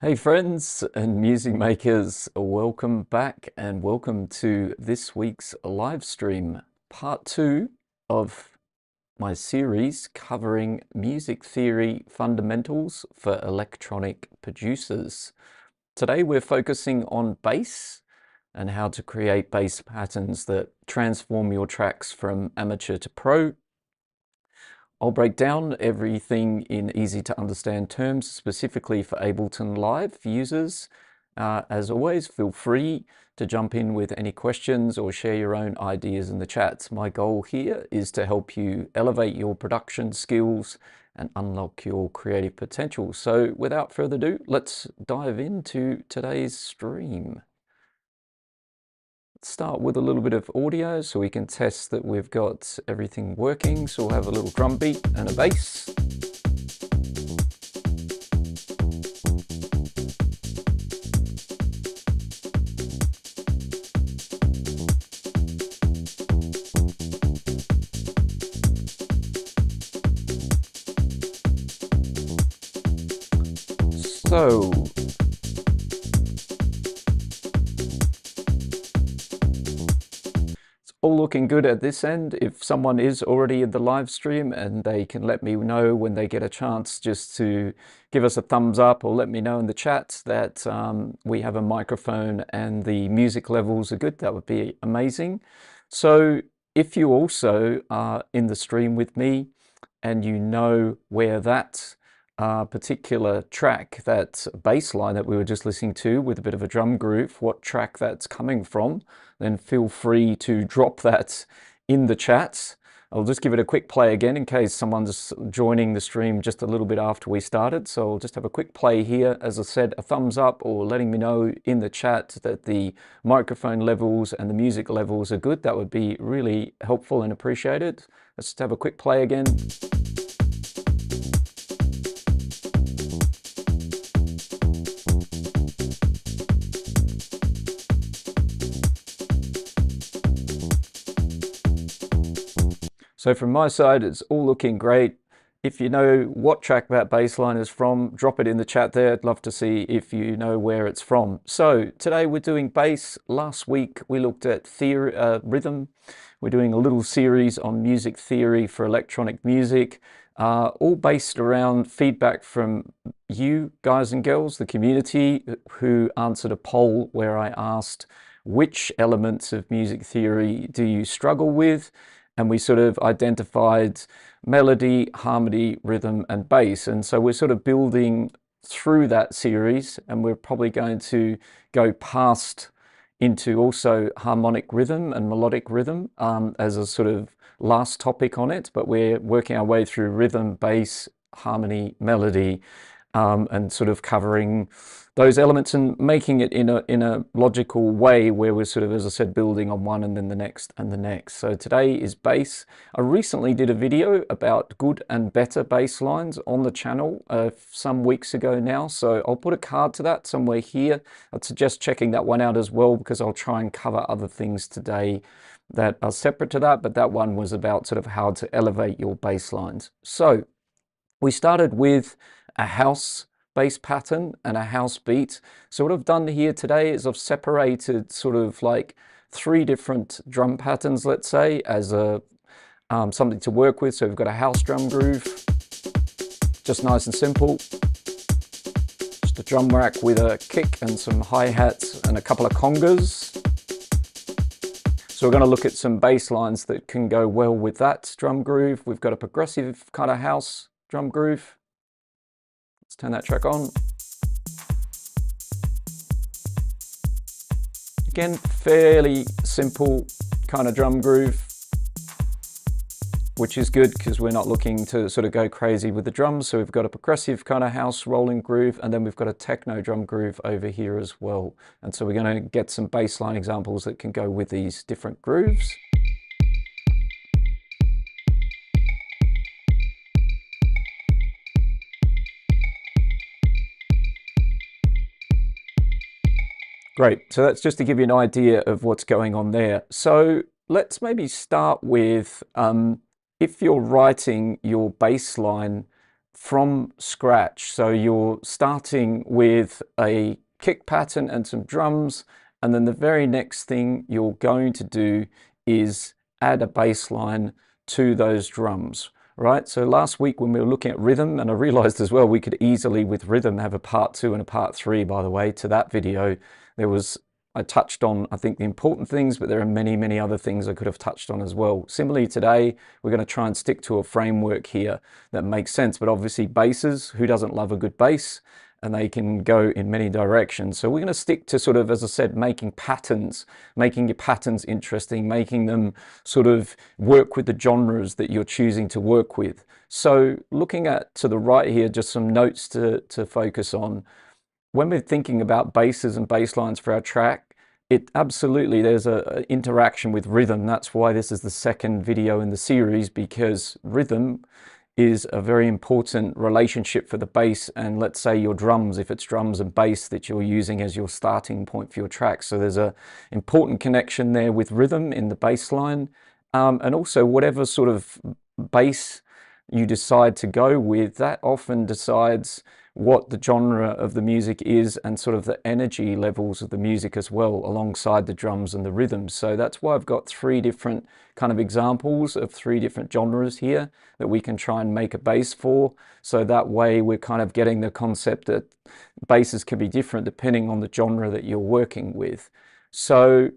Hey friends and music makers, welcome back and welcome to this week's live stream, part 2 of my series covering music theory fundamentals for electronic producers. Today we're focusing on bass and how to create bass patterns that transform your tracks from amateur to pro. I'll break down everything in easy to understand terms, specifically for Ableton Live users. As always, feel free to jump in with any questions or share your own ideas in the chats. My goal here is to help you elevate your production skills and unlock your creative potential. So without further ado, let's dive into today's stream. Start with a little bit of audio so we can test that we've got everything working. So we'll have a little drum beat and a bass. So all looking good at this end. If someone is already in the live stream and they can let me know when they get a chance just to give us a thumbs up or let me know in the chat that we have a microphone and the music levels are good, that would be amazing. So if you also are in the stream with me and you know where that particular track, that bass line that we were just listening to with a bit of a drum groove, what track that's coming from, then feel free to drop that in the chat. I'll just give it a quick play again in case someone's joining the stream just a little bit after we started. So I'll just have a quick play here. As I said, a thumbs up or letting me know in the chat that the microphone levels and the music levels are good. That would be really helpful and appreciated. Let's just have a quick play again. So from my side, it's all looking great. If you know what track that bass line is from, drop it in the chat there. I'd love to see if you know where it's from. So today we're doing bass. Last week we looked at rhythm. We're doing a little series on music theory for electronic music, all based around feedback from you guys and girls, the community, who answered a poll where I asked which elements of music theory do you struggle with? And we sort of identified melody, harmony, rhythm, and bass. And so we're sort of building through that series, and we're probably going to go past into also harmonic rhythm and melodic rhythm as a sort of last topic on it. But we're working our way through rhythm, bass, harmony, melody, and sort of covering those elements and making it in a logical way where we're sort of, as I said, building on one and then the next and the next. So today is bass. I recently did a video about good and better bass lines on the channel some weeks ago now. So I'll put a card to that somewhere here. I'd suggest checking that one out as well, because I'll try and cover other things today that are separate to that. But that one was about sort of how to elevate your bass lines. So we started with a house bass pattern and a house beat. So what I've done here today is I've separated sort of like 3 different drum patterns, let's say, as a something to work with. So we've got a house drum groove, just nice and simple. Just a drum rack with a kick and some hi-hats and a couple of congas. So we're going to look at some bass lines that can go well with that drum groove. We've got a progressive kind of house drum groove. Let's turn that track on. Again, fairly simple kind of drum groove, which is good because we're not looking to sort of go crazy with the drums. So we've got a progressive kind of house rolling groove, and then we've got a techno drum groove over here as well. And so we're going to get some bass line examples that can go with these different grooves. Great, so that's just to give you an idea of what's going on there. So let's maybe start with, if you're writing your bass line from scratch. So you're starting with a kick pattern and some drums, and then the very next thing you're going to do is add a bass line to those drums, right? So last week when we were looking at rhythm, and I realized as well we could easily with rhythm have a part 2 and a part 3, by the way, to that video. I touched on, I think, the important things, but there are many, many other things I could have touched on as well. Similarly today, we're going to try and stick to a framework here that makes sense, but obviously basses, who doesn't love a good bass? And they can go in many directions. So we're going to stick to sort of, as I said, making patterns, making your patterns interesting, making them sort of work with the genres that you're choosing to work with. So looking at to the right here, just some notes to focus on. When we're thinking about basses and bass lines for our track, there's an interaction with rhythm. That's why this is the second video in the series, because rhythm is a very important relationship for the bass and, let's say, your drums, if it's drums and bass that you're using as your starting point for your track. So there's an important connection there with rhythm in the bass line, and also whatever sort of bass you decide to go with, that often decides what the genre of the music is and sort of the energy levels of the music as well, alongside the drums and the rhythms. So that's why I've got 3 different kind of examples of 3 different genres here that we can try and make a bass for. So that way we're kind of getting the concept that basses can be different depending on the genre that you're working with. So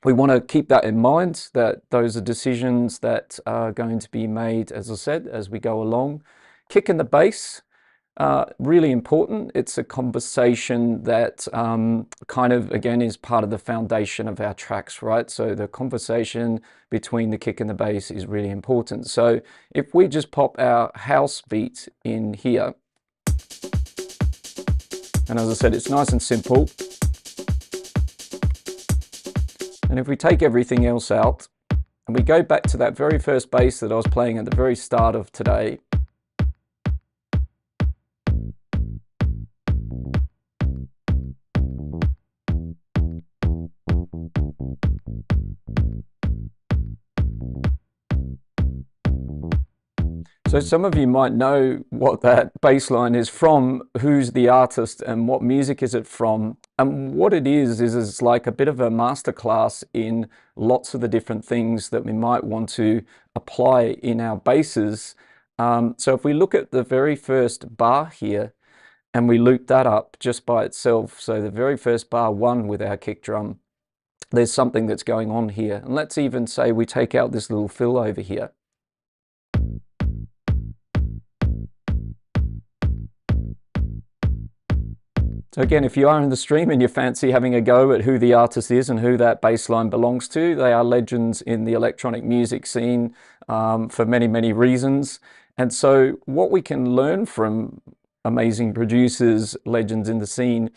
we want to keep that in mind, that those are decisions that are going to be made, as I said, as we go along. Kick and the bass, really important. It's a conversation that kind of, again, is part of the foundation of our tracks, right? So the conversation between the kick and the bass is really important. So if we just pop our house beat in here, and as I said, it's nice and simple. And if we take everything else out and we go back to that very first bass that I was playing at the very start of today, so some of you might know what that bass line is from, who's the artist and what music is it from. And what it is it's like a bit of a masterclass in lots of the different things that we might want to apply in our basses. So if we look at the very first bar here and we loop that up just by itself, so the very first bar 1 with our kick drum, there's something that's going on here. And let's even say we take out this little fill over here. So again, if you are in the stream and you fancy having a go at who the artist is and who that bass line belongs to, they are legends in the electronic music scene for many, many reasons. And so what we can learn from amazing producers, legends in the scene,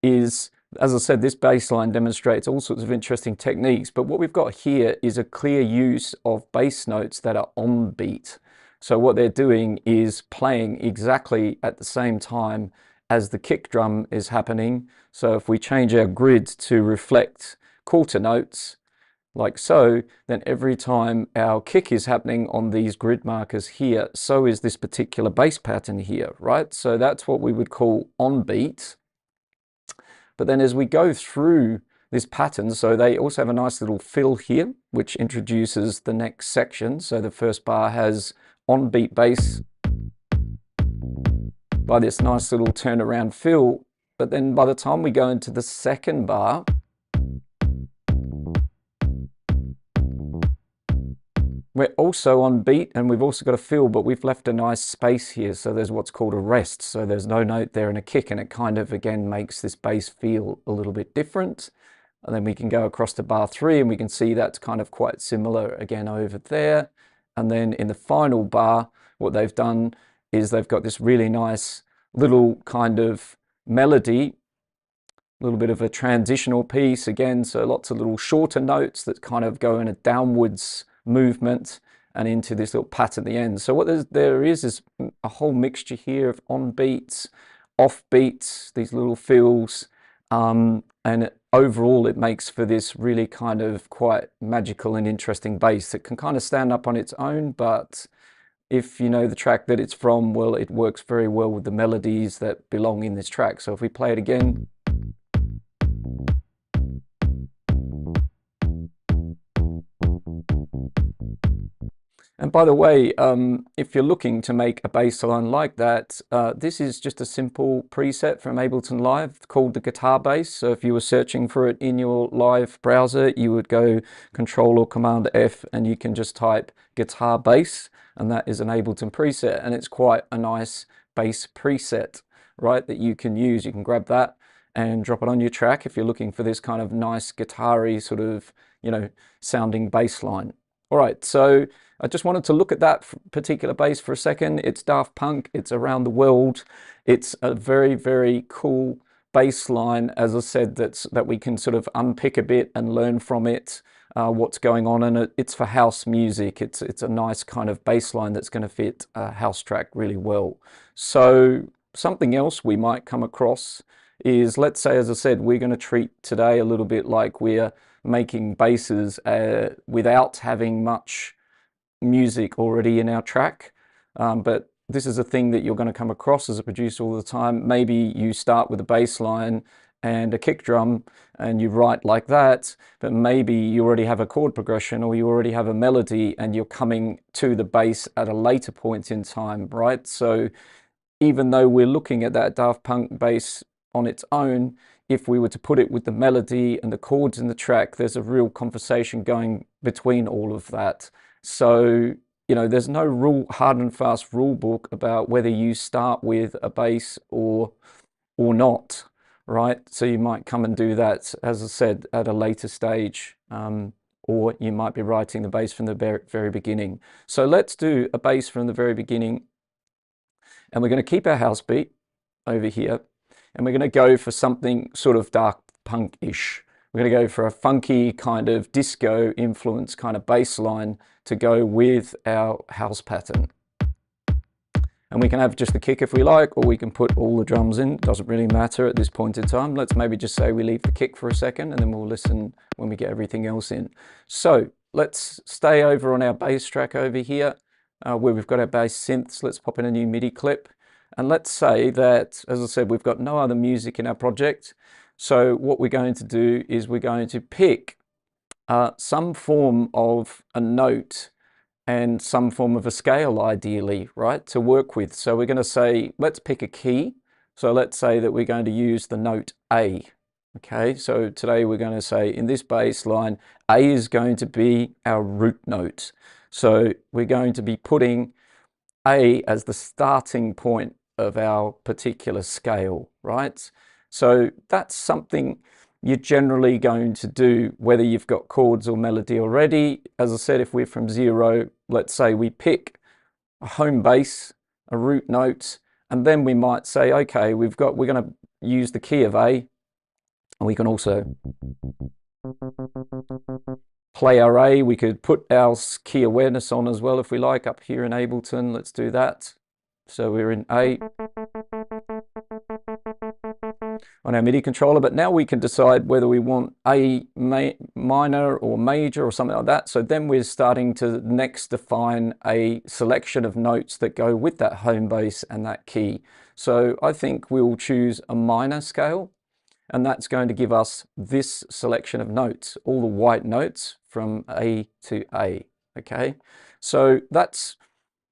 is, as I said, this bass line demonstrates all sorts of interesting techniques. But what we've got here is a clear use of bass notes that are on beat. So what they're doing is playing exactly at the same time as the kick drum is happening. So if we change our grid to reflect quarter notes, like so, then every time our kick is happening on these grid markers here, so is this particular bass pattern here, right? So that's what we would call on beat. But then as we go through this pattern, so they also have a nice little fill here, which introduces the next section. So the first bar has on beat bass by this nice little turnaround fill. But then by the time we go into the second bar, we're also on beat and we've also got a fill, but we've left a nice space here. So there's what's called a rest. So there's no note there and a kick, and it kind of, again, makes this bass feel a little bit different. And then we can go across to bar 3 and we can see that's kind of quite similar again over there. And then in the final bar, what they've done is they've got this really nice little kind of melody, a little bit of a transitional piece again. So lots of little shorter notes that kind of go in a downwards movement and into this little pat at the end. So what there is a whole mixture here of on beats, off beats, these little fills, and overall it makes for this really kind of quite magical and interesting bass that can kind of stand up on its own, but if you know the track that it's from, well, it works very well with the melodies that belong in this track. So if we play it again, and by the way, if you're looking to make a bass line like that, this is just a simple preset from Ableton Live called the guitar bass. So if you were searching for it in your live browser, you would go Control or Command F and you can just type guitar bass, and that is an Ableton preset, and it's quite a nice bass preset, right, that you can use. You can grab that and drop it on your track if you're looking for this kind of nice guitar-y sort of, you know, sounding bass line. All right, so I just wanted to look at that particular bass for a second. It's Daft Punk, it's Around the World. It's a very, very cool bass line, as I said, that we can sort of unpick a bit and learn from it what's going on, and it's for house music. It's a nice kind of bass line that's going to fit a house track really well. So something else we might come across is, let's say, as I said, we're going to treat today a little bit like we're making basses without having much music already in our track, but this is a thing that you're going to come across as a producer all the time. Maybe you start with a bass line and a kick drum and you write like that, but maybe you already have a chord progression or you already have a melody and you're coming to the bass at a later point in time, right? So even though we're looking at that Daft Punk bass on its own, if we were to put it with the melody and the chords in the track, there's a real conversation going between all of that. So, you know, there's no hard and fast rule book about whether you start with a bass or not, right? So you might come and do that, as I said, at a later stage, or you might be writing the bass from the very beginning. So let's do a bass from the very beginning, and we're going to keep our house beat over here. And we're going to go for something sort of Daft Punk-ish. We're going to go for a funky kind of disco influence kind of bass line to go with our house pattern. And we can have just the kick if we like, or we can put all the drums in. Doesn't really matter at this point in time. Let's maybe just say we leave the kick for a second and then we'll listen when we get everything else in. So let's stay over on our bass track over here where we've got our bass synths. Let's pop in a new MIDI clip. And let's say that, as I said, we've got no other music in our project. So what we're going to do is we're going to pick some form of a note and some form of a scale, ideally, right, to work with. So we're going to say, let's pick a key. So let's say that we're going to use the note A. Okay, so today we're going to say in this bass line, A is going to be our root note. So we're going to be putting A as the starting point of our particular scale, right? So that's something you're generally going to do whether you've got chords or melody already. As I said, if we're from 0, let's say we pick a home bass, a root note, and then we might say, okay, we're going to use the key of A, and we can also play our A. We could put our key awareness on as well if we like up here in Ableton. Let's do that. So we're in A on our MIDI controller, but now we can decide whether we want A minor or major or something like that. So then we're starting to next define a selection of notes that go with that home bass and that key. So I think we'll choose a minor scale, and that's going to give us this selection of notes, all the white notes from A to A, okay? So that's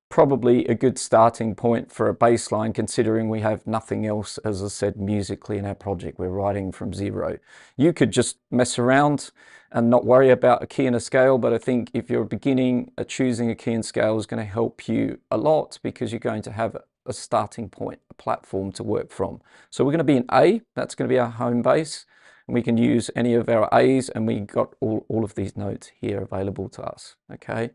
probably a good starting point for a bass line, considering we have nothing else, as I said, musically in our project. We're writing from 0. You could just mess around and not worry about a key and a scale, but I think if you're beginning, choosing a key and scale is going to help you a lot, because you're going to have a starting point, a platform to work from. So we're going to be in A, that's going to be our home bass, and we can use any of our A's, and we got all of these notes here available to us, okay?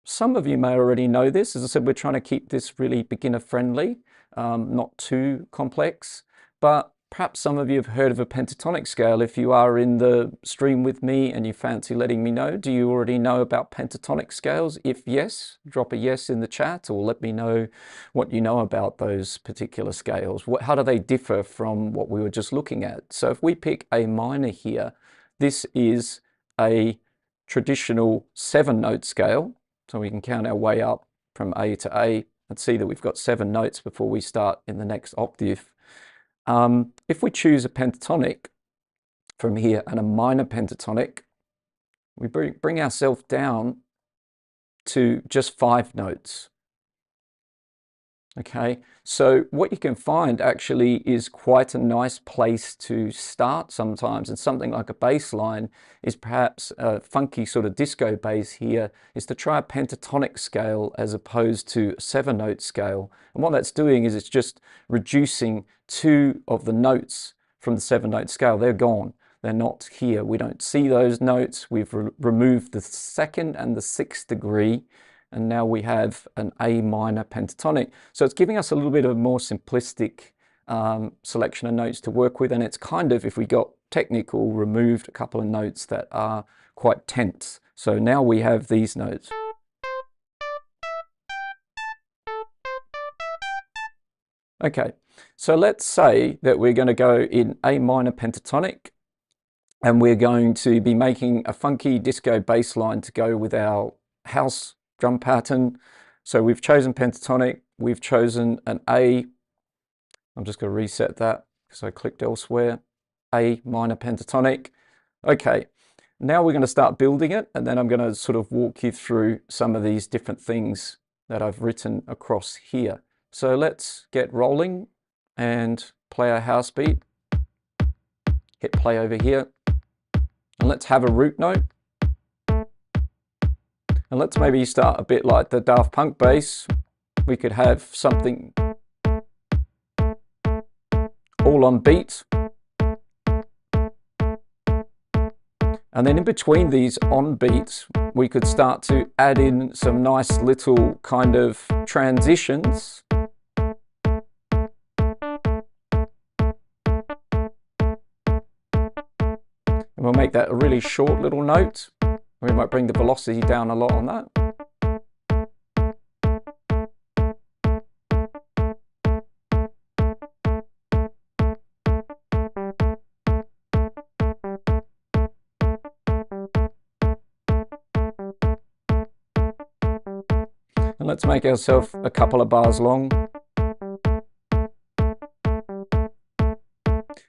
Some of you may already know this. As I said, we're trying to keep this really beginner friendly, not too complex, but perhaps some of you have heard of a pentatonic scale. If you are in the stream with me and you fancy letting me know, do you already know about pentatonic scales? If yes, drop a yes in the chat, or let me know what you know about those particular scales. How do they differ from what we were just looking at? So if we pick A minor here, this is a traditional 7-note scale. So we can count our way up from A to A. Let's see that we've got 7 notes before we start in the next octave. If we choose a pentatonic from here and a minor pentatonic, we bring ourselves down to just 5 notes. Okay, so what you can find actually is quite a nice place to start sometimes, and something like a bass line is perhaps a funky sort of disco bass here, is to try a pentatonic scale as opposed to a 7-note scale. And what that's doing is it's just reducing 2 of the notes from the 7-note scale. They're gone. They're not here. We don't see those notes. We've removed the 2nd and the 6th degree, and now we have an A minor pentatonic. So it's giving us a little bit of a more simplistic selection of notes to work with, and it's kind of, if we got technical, removed a couple of notes that are quite tense. So now we have these notes. Okay, so let's say that we're going to go in A minor pentatonic, and we're going to be making a funky disco bass line to go with our house drum pattern. So we've chosen pentatonic, we've chosen an A. I'm just going to reset that because I clicked elsewhere. A minor pentatonic. Okay, now we're going to start building it, and then I'm going to sort of walk you through some of these different things that I've written across here. So let's get rolling and play our house beat. Hit play over here. And let's have a root note. And let's maybe start a bit like the Daft Punk bass. We could have something all on beat. And then in between these on beats, we could start to add in some nice little kind of transitions. And we'll make that a really short little note. We might bring the velocity down a lot on that. And let's make ourselves a couple of bars long.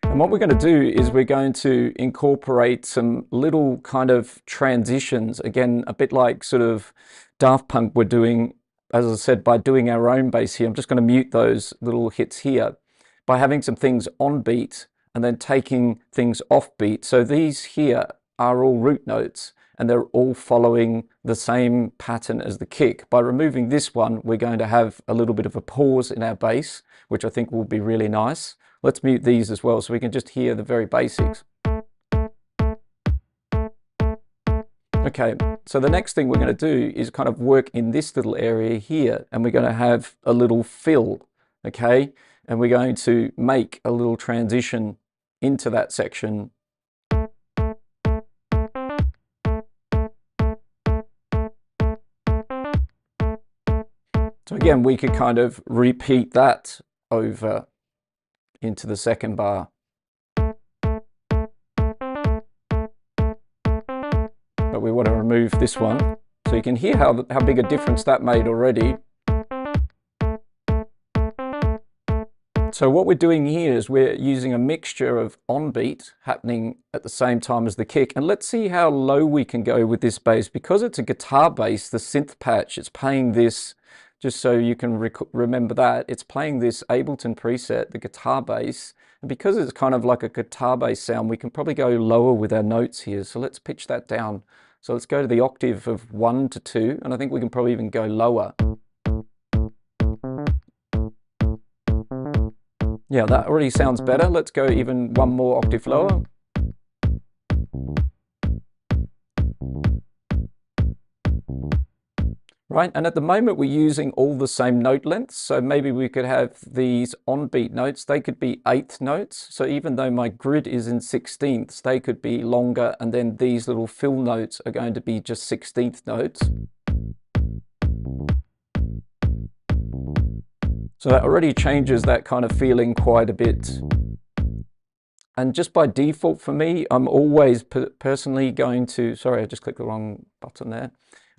And what we're going to do is we're going to incorporate some little kind of transitions, again, a bit like sort of Daft Punk were doing, as I said, by doing our own bass here. I'm just going to mute those little hits here by having some things on beat and then taking things off beat. So these here are all root notes, and they're all following the same pattern as the kick. By removing this one, we're going to have a little bit of a pause in our bass, which I think will be really nice. Let's mute these as well so we can just hear the very basics. Okay, so the next thing we're going to do is kind of work in this little area here, and we're going to have a little fill, okay? And we're going to make a little transition into that section. So again, we could kind of repeat that over into the second bar. But we want to remove this one. So you can hear how big a difference that made already. So what we're doing here is we're using a mixture of on beat happening at the same time as the kick. And let's see how low we can go with this bass. Because it's a guitar bass, the synth patch, it's playing this, just so you can remember that, it's playing this Ableton preset, the guitar bass. And because it's kind of like a guitar bass sound, we can probably go lower with our notes here. So let's pitch that down. So let's go to the octave of 1 to 2, and I think we can probably even go lower. Yeah, that already sounds better. Let's go even one more octave lower. Right, and at the moment we're using all the same note lengths, so maybe we could have these on-beat notes, they could be 8th notes, so even though my grid is in 16ths, they could be longer, and then these little fill notes are going to be just 16th notes. So that already changes that kind of feeling quite a bit. And just by default for me, I'm always personally going to, sorry, I just clicked the wrong button there.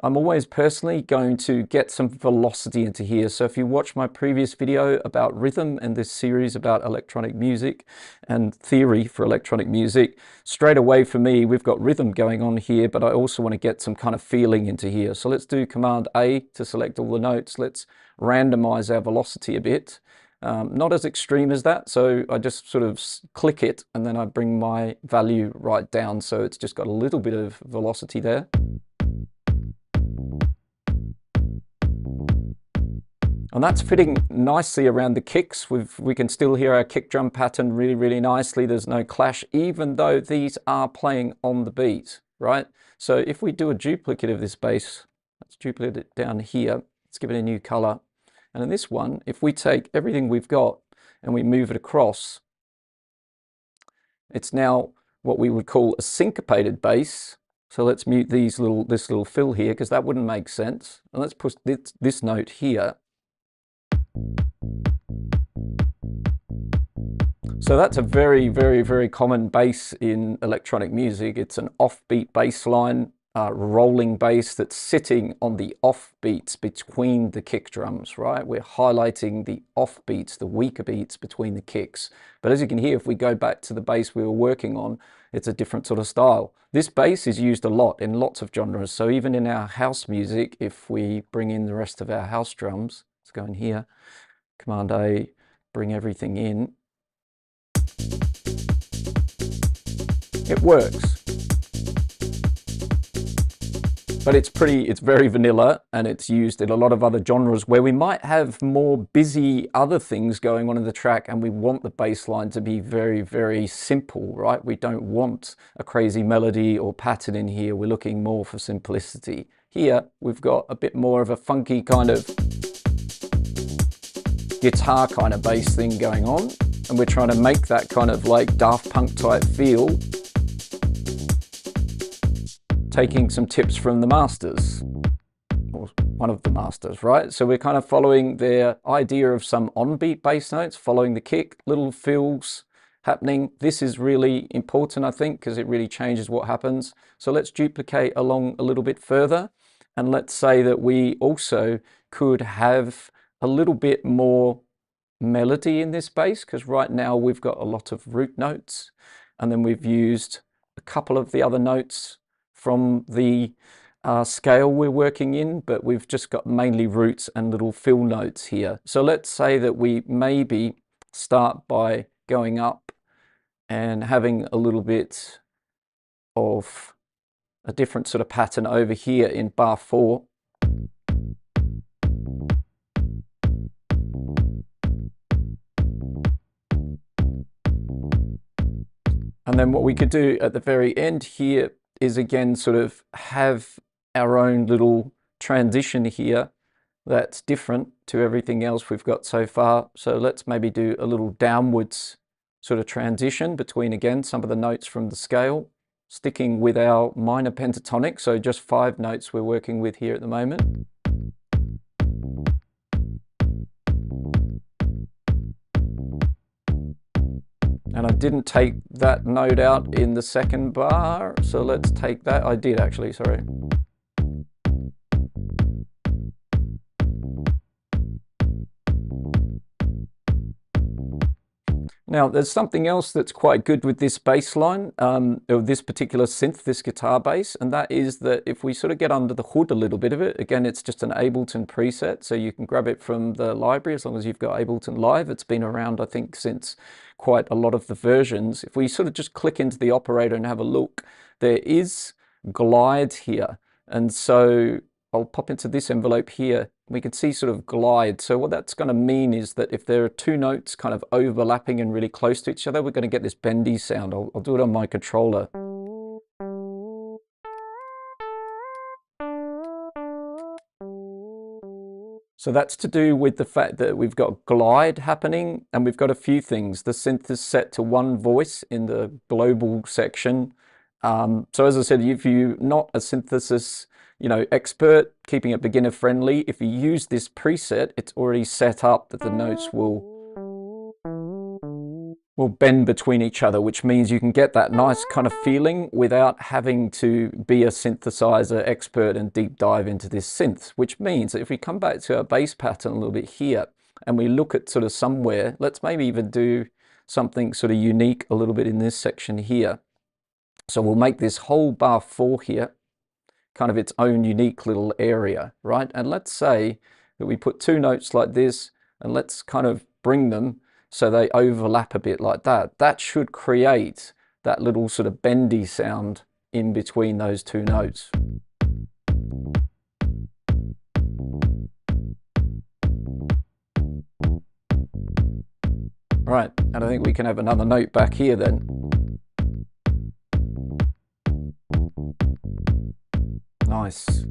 I'm always personally going to get some velocity into here. So if you watch my previous video about rhythm and this series about electronic music and theory for electronic music, straight away for me, we've got rhythm going on here, but I also want to get some kind of feeling into here. So let's do Command A to select all the notes. Let's randomize our velocity a bit. Not as extreme as that, so I just sort of click it and then I bring my value right down, so it's just got a little bit of velocity there. And that's fitting nicely around the kicks. We can still hear our kick drum pattern really, really nicely. There's no clash, even though these are playing on the beat, right? So if we do a duplicate of this bass, let's duplicate it down here. Let's give it a new color. And in this one, if we take everything we've got and we move it across, it's now what we would call a syncopated bass. So let's mute this little fill here, because that wouldn't make sense. And let's push this note here. So that's a very, very, very common bass in electronic music. It's an offbeat bass line, rolling bass that's sitting on the off beats between the kick drums, right? We're highlighting the off beats, the weaker beats between the kicks. But as you can hear, if we go back to the bass we were working on, it's a different sort of style. This bass is used a lot in lots of genres. So even in our house music, if we bring in the rest of our house drums, let's go in here, Command A, bring everything in. It works. But it's very vanilla, and it's used in a lot of other genres where we might have more busy other things going on in the track, and we want the bass line to be very, very simple, right? We don't want a crazy melody or pattern in here. We're looking more for simplicity. Here, we've got a bit more of a funky kind of guitar kind of bass thing going on, and we're trying to make that kind of like Daft Punk type feel, taking some tips from the masters, or one of the masters, right? So we're kind of following their idea of some on-beat bass notes, following the kick, little fills happening. This is really important, I think, because it really changes what happens. So let's duplicate along a little bit further, and let's say that we also could have a little bit more melody in this bass, because right now we've got a lot of root notes, and then we've used a couple of the other notes from the scale we're working in, but we've just got mainly roots and little fill notes here. So let's say that we maybe start by going up and having a little bit of a different sort of pattern over here in bar 4. And then what we could do at the very end here is again sort of have our own little transition here that's different to everything else we've got so far. So let's maybe do a little downwards sort of transition between, again, some of the notes from the scale, sticking with our minor pentatonic, so just 5 notes we're working with here at the moment. And I didn't take that note out in the second bar, so let's take that. I did actually, sorry. Now, there's something else that's quite good with this bass line, or this particular synth, this guitar bass, and that is that if we sort of get under the hood a little bit of it, again, it's just an Ableton preset, so you can grab it from the library as long as you've got Ableton Live. It's been around, I think, since quite a lot of the versions. If we sort of just click into the operator and have a look, there is glide here, and so I'll pop into this envelope here. We can see sort of glide. So what that's going to mean is that if there are 2 notes kind of overlapping and really close to each other, we're going to get this bendy sound. I'll do it on my controller. So that's to do with the fact that we've got glide happening, and we've got a few things. The synth is set to 1 voice in the global section. So as I said, if you're not a synthesis expert, keeping it beginner friendly, if you use this preset, it's already set up that the notes will will bend between each other, which means you can get that nice kind of feeling without having to be a synthesizer expert and deep dive into this synth, which means that if we come back to our bass pattern a little bit here and we look at sort of somewhere, let's maybe even do something sort of unique a little bit in this section here. So we'll make this whole bar 4 here kind of its own unique little area, right? And let's say that we put 2 notes like this, and let's kind of bring them so they overlap a bit like that. That should create that little sort of bendy sound in between those 2 notes. Right, and I think we can have another note back here then. Nice.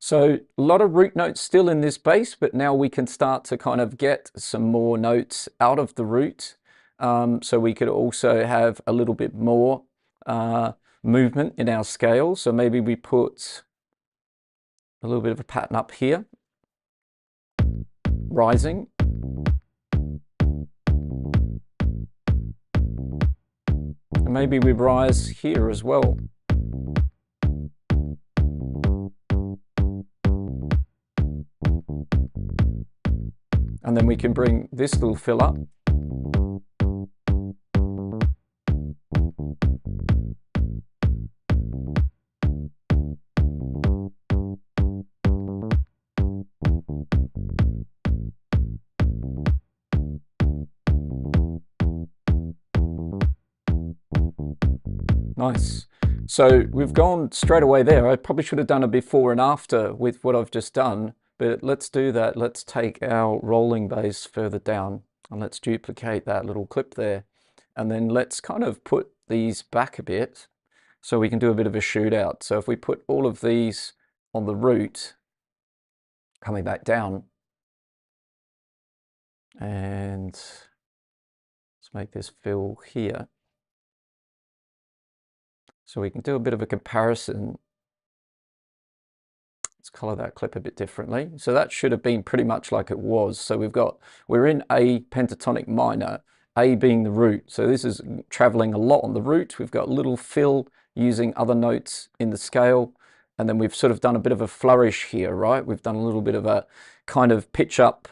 So a lot of root notes still in this bass, but now we can start to kind of get some more notes out of the root. So we could also have a little bit more movement in our scale. So maybe we put a little bit of a pattern up here, rising. And maybe we rise here as well. And then we can bring this little fill up. Nice. So we've gone straight away there. I probably should have done a before and after with what I've just done, but let's do that. Let's take our rolling bass further down and let's duplicate that little clip there. And then let's kind of put these back a bit so we can do a bit of a shootout. So if we put all of these on the root, coming back down, and let's make this fill here. So we can do a bit of a comparison. Let's color that clip a bit differently. So that should have been pretty much like it was. So we're in A pentatonic minor, A being the root. So this is traveling a lot on the root. We've got a little fill using other notes in the scale. And then we've sort of done a bit of a flourish here, right? We've done a little bit of a kind of pitch up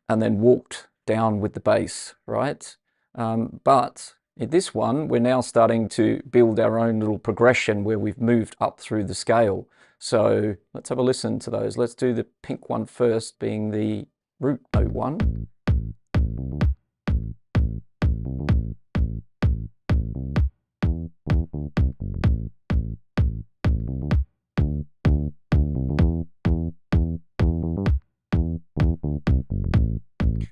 and then walked down with the bass, right? But in this one, we're now starting to build our own little progression where we've moved up through the scale. So let's have a listen to those. Let's do the pink one first, being the root note one.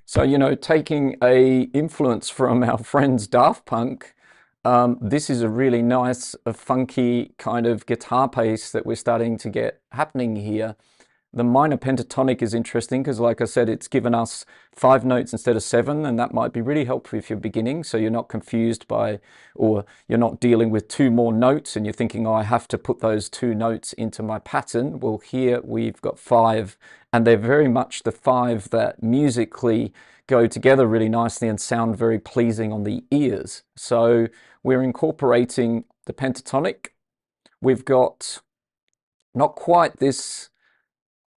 So, you know, taking a influence from our friends Daft Punk, this is a really nice, funky kind of guitar pace that we're starting to get happening here. The minor pentatonic is interesting because, like I said, it's given us 5 notes instead of 7, and that might be really helpful if you're beginning, so you're not confused by, or you're not dealing with 2 more notes and you're thinking, oh, I have to put those 2 notes into my pattern. Well, here we've got 5, and they're very much the 5 that musically go together really nicely and sound very pleasing on the ears. So we're incorporating the pentatonic. We've got not quite this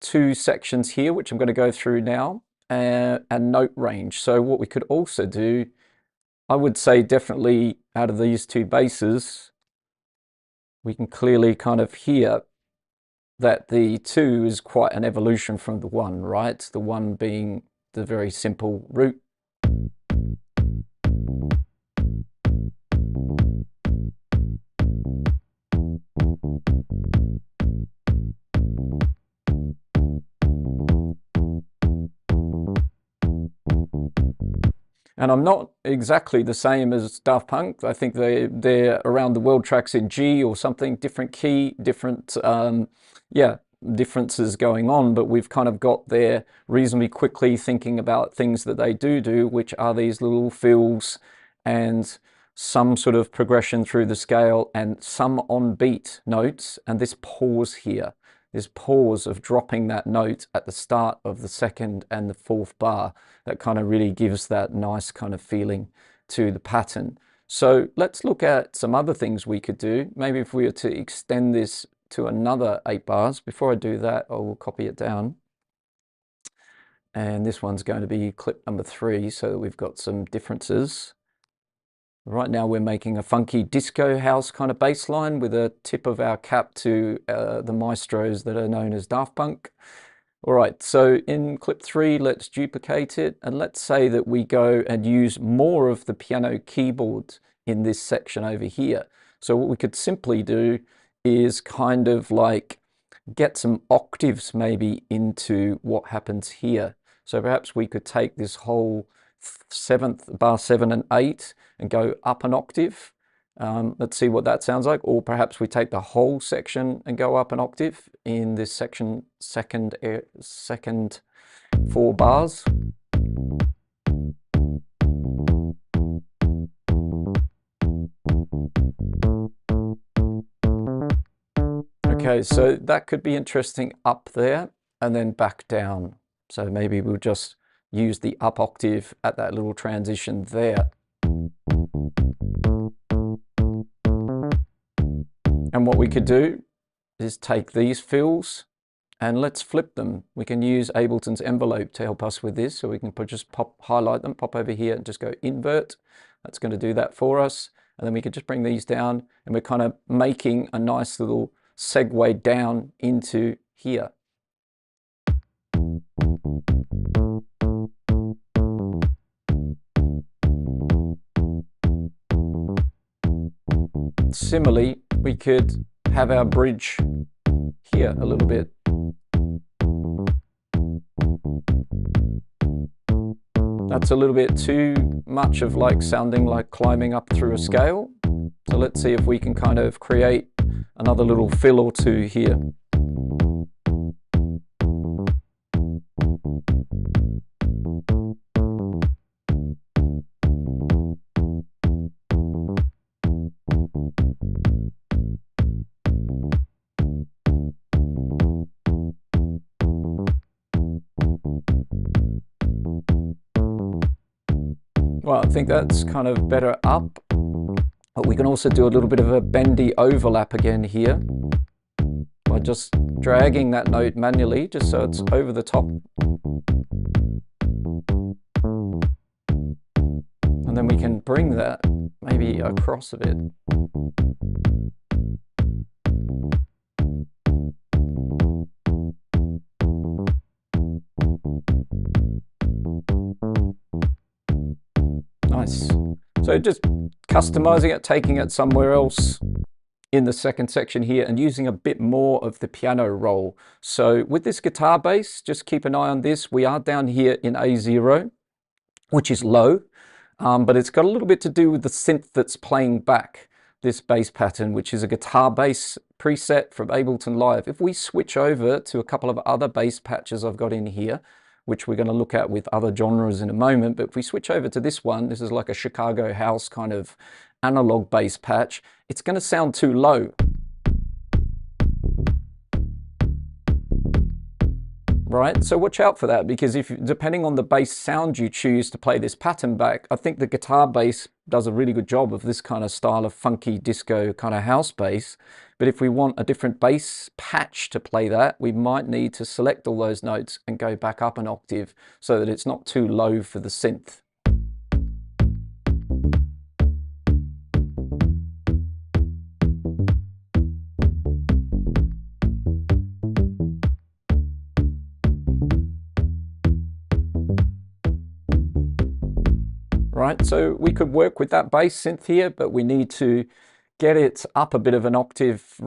2 sections here, which I'm going to go through now, and note range. So what we could also do, I would say definitely out of these 2 basses, we can clearly kind of hear that the 2 is quite an evolution from the 1, right? The 1 being the very simple root. And I'm not exactly the same as Daft Punk. I think they're around the world tracks in G or something, different key, different, differences going on, but we've kind of got there reasonably quickly thinking about things that they do, which are these little fills and some sort of progression through the scale and some on beat notes and this pause here. this pause of dropping that note at the start of the second and the fourth bar. That kind of really gives that nice kind of feeling to the pattern. So let's look at some other things we could do. Maybe if we were to extend this to another 8 bars. Before I do that, I will copy it down. And this one's going to be clip number 3, so that we've got some differences. Right now we're making a funky disco house kind of bass line with a tip of our cap to the maestros that are known as Daft Punk. All right, so in clip 3, let's duplicate it, and let's say that we go and use more of the piano keyboard in this section over here. So what we could simply do is kind of like get some octaves maybe into what happens here. So perhaps we could take this whole 7th, bar 7 and 8, and go up an octave. Let's see what that sounds like. Or perhaps we take the whole section and go up an octave in this section, second 4 bars. Okay, so that could be interesting up there and then back down. So maybe we'll just use the up octave at that little transition there. And what we could do is take these fills and let's flip them. We can use Ableton's envelope to help us with this. So we can just highlight them, pop over here and just go invert. That's going to do that for us. And then we could just bring these down and we're kind of making a nice little segue down into here. Similarly, we could have our bridge here a little bit. That's a little bit too much of like sounding like climbing up through a scale. So let's see if we can kind of create another little fill or two here. Well, I think that's kind of better up. But we can also do a little bit of a bendy overlap again here by just dragging that note manually, just so it's over the top. And then we can bring that maybe across a bit. Nice. So just customizing it, taking it somewhere else in the second section here and using a bit more of the piano roll. So with this guitar bass, just keep an eye on this. We are down here in A0, which is low, but it's got a little bit to do with the synth that's playing back this bass pattern, which is a guitar bass preset from Ableton Live. If we switch over to a couple of other bass patches I've got in here, which we're going to look at with other genres in a moment, but if we switch over to this one, this is like a Chicago house kind of analog bass patch, it's going to sound too low. Right, so watch out for that, because if depending on the bass sound you choose to play this pattern back, I think the guitar bass does a really good job of this kind of style of funky disco kind of house bass. But if we want a different bass patch to play that, we might need to select all those notes and go back up an octave so that it's not too low for the synth. Right, so we could work with that bass synth here, but we need to get it up a bit of an octave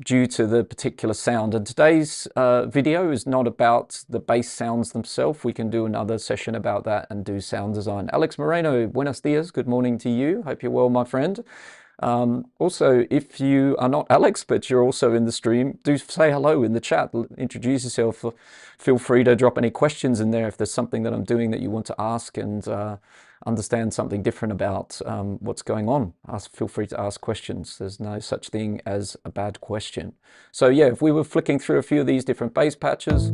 due to the particular sound. And today's video is not about the bass sounds themselves. We can do another session about that and do sound design. Alex Moreno, buenos dias, good morning to you. Hope you're well, my friend. Also, if you are not Alex, but you're also in the stream, do say hello in the chat, introduce yourself. Feel free to drop any questions in there if there's something that I'm doing that you want to ask, and understand something different about what's going on, feel free to ask questions. There's no such thing as a bad question. So yeah, if we were flicking through a few of these different bass patches,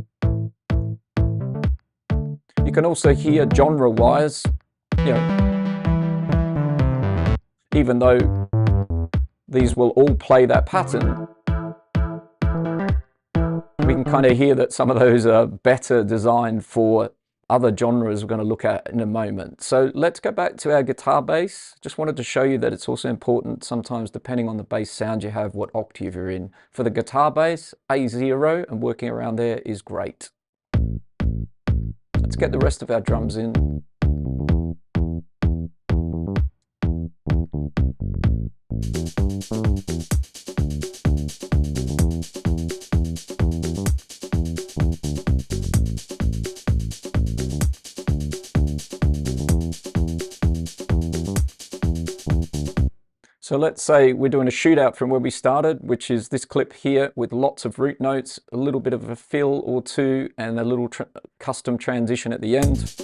you can also hear genre-wise, you know, even though these will all play that pattern, we can kind of hear that some of those are better designed for other genres we're going to look at in a moment. So let's go back to our guitar bass. Just wanted to show you that it's also important sometimes, depending on the bass sound you have, what octave you're in. For the guitar bass, A0 and working around there is great. Let's get the rest of our drums in. So let's say we're doing a shootout from where we started, which is this clip here with lots of root notes, a little bit of a fill or two, and a little custom transition at the end.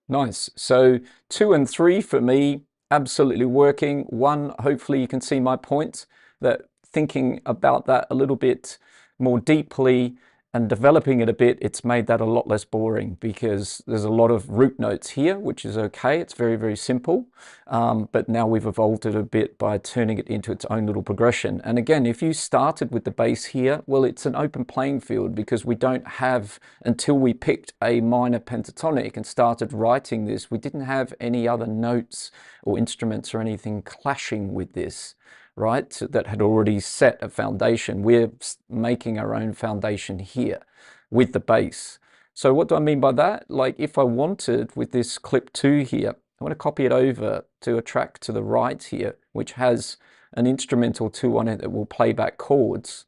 Nice. So 2 and 3 for me, absolutely working. 1, hopefully you can see my point, that thinking about that a little bit more deeply and developing it a bit, it's made that a lot less boring, because there's a lot of root notes here, which is okay. It's very, very simple. But now we've evolved it a bit by turning it into its own little progression. And again, if you started with the bass here, well, it's an open playing field, because we don't have, until we picked a minor pentatonic and started writing this, we didn't have any other notes or instruments or anything clashing with this, right? That had already set a foundation. We're making our own foundation here with the bass. So what do I mean by that? Like if I wanted, with this clip 2 here, I want to copy it over to a track to the right here, which has an instrumental 2 on it that will play back chords.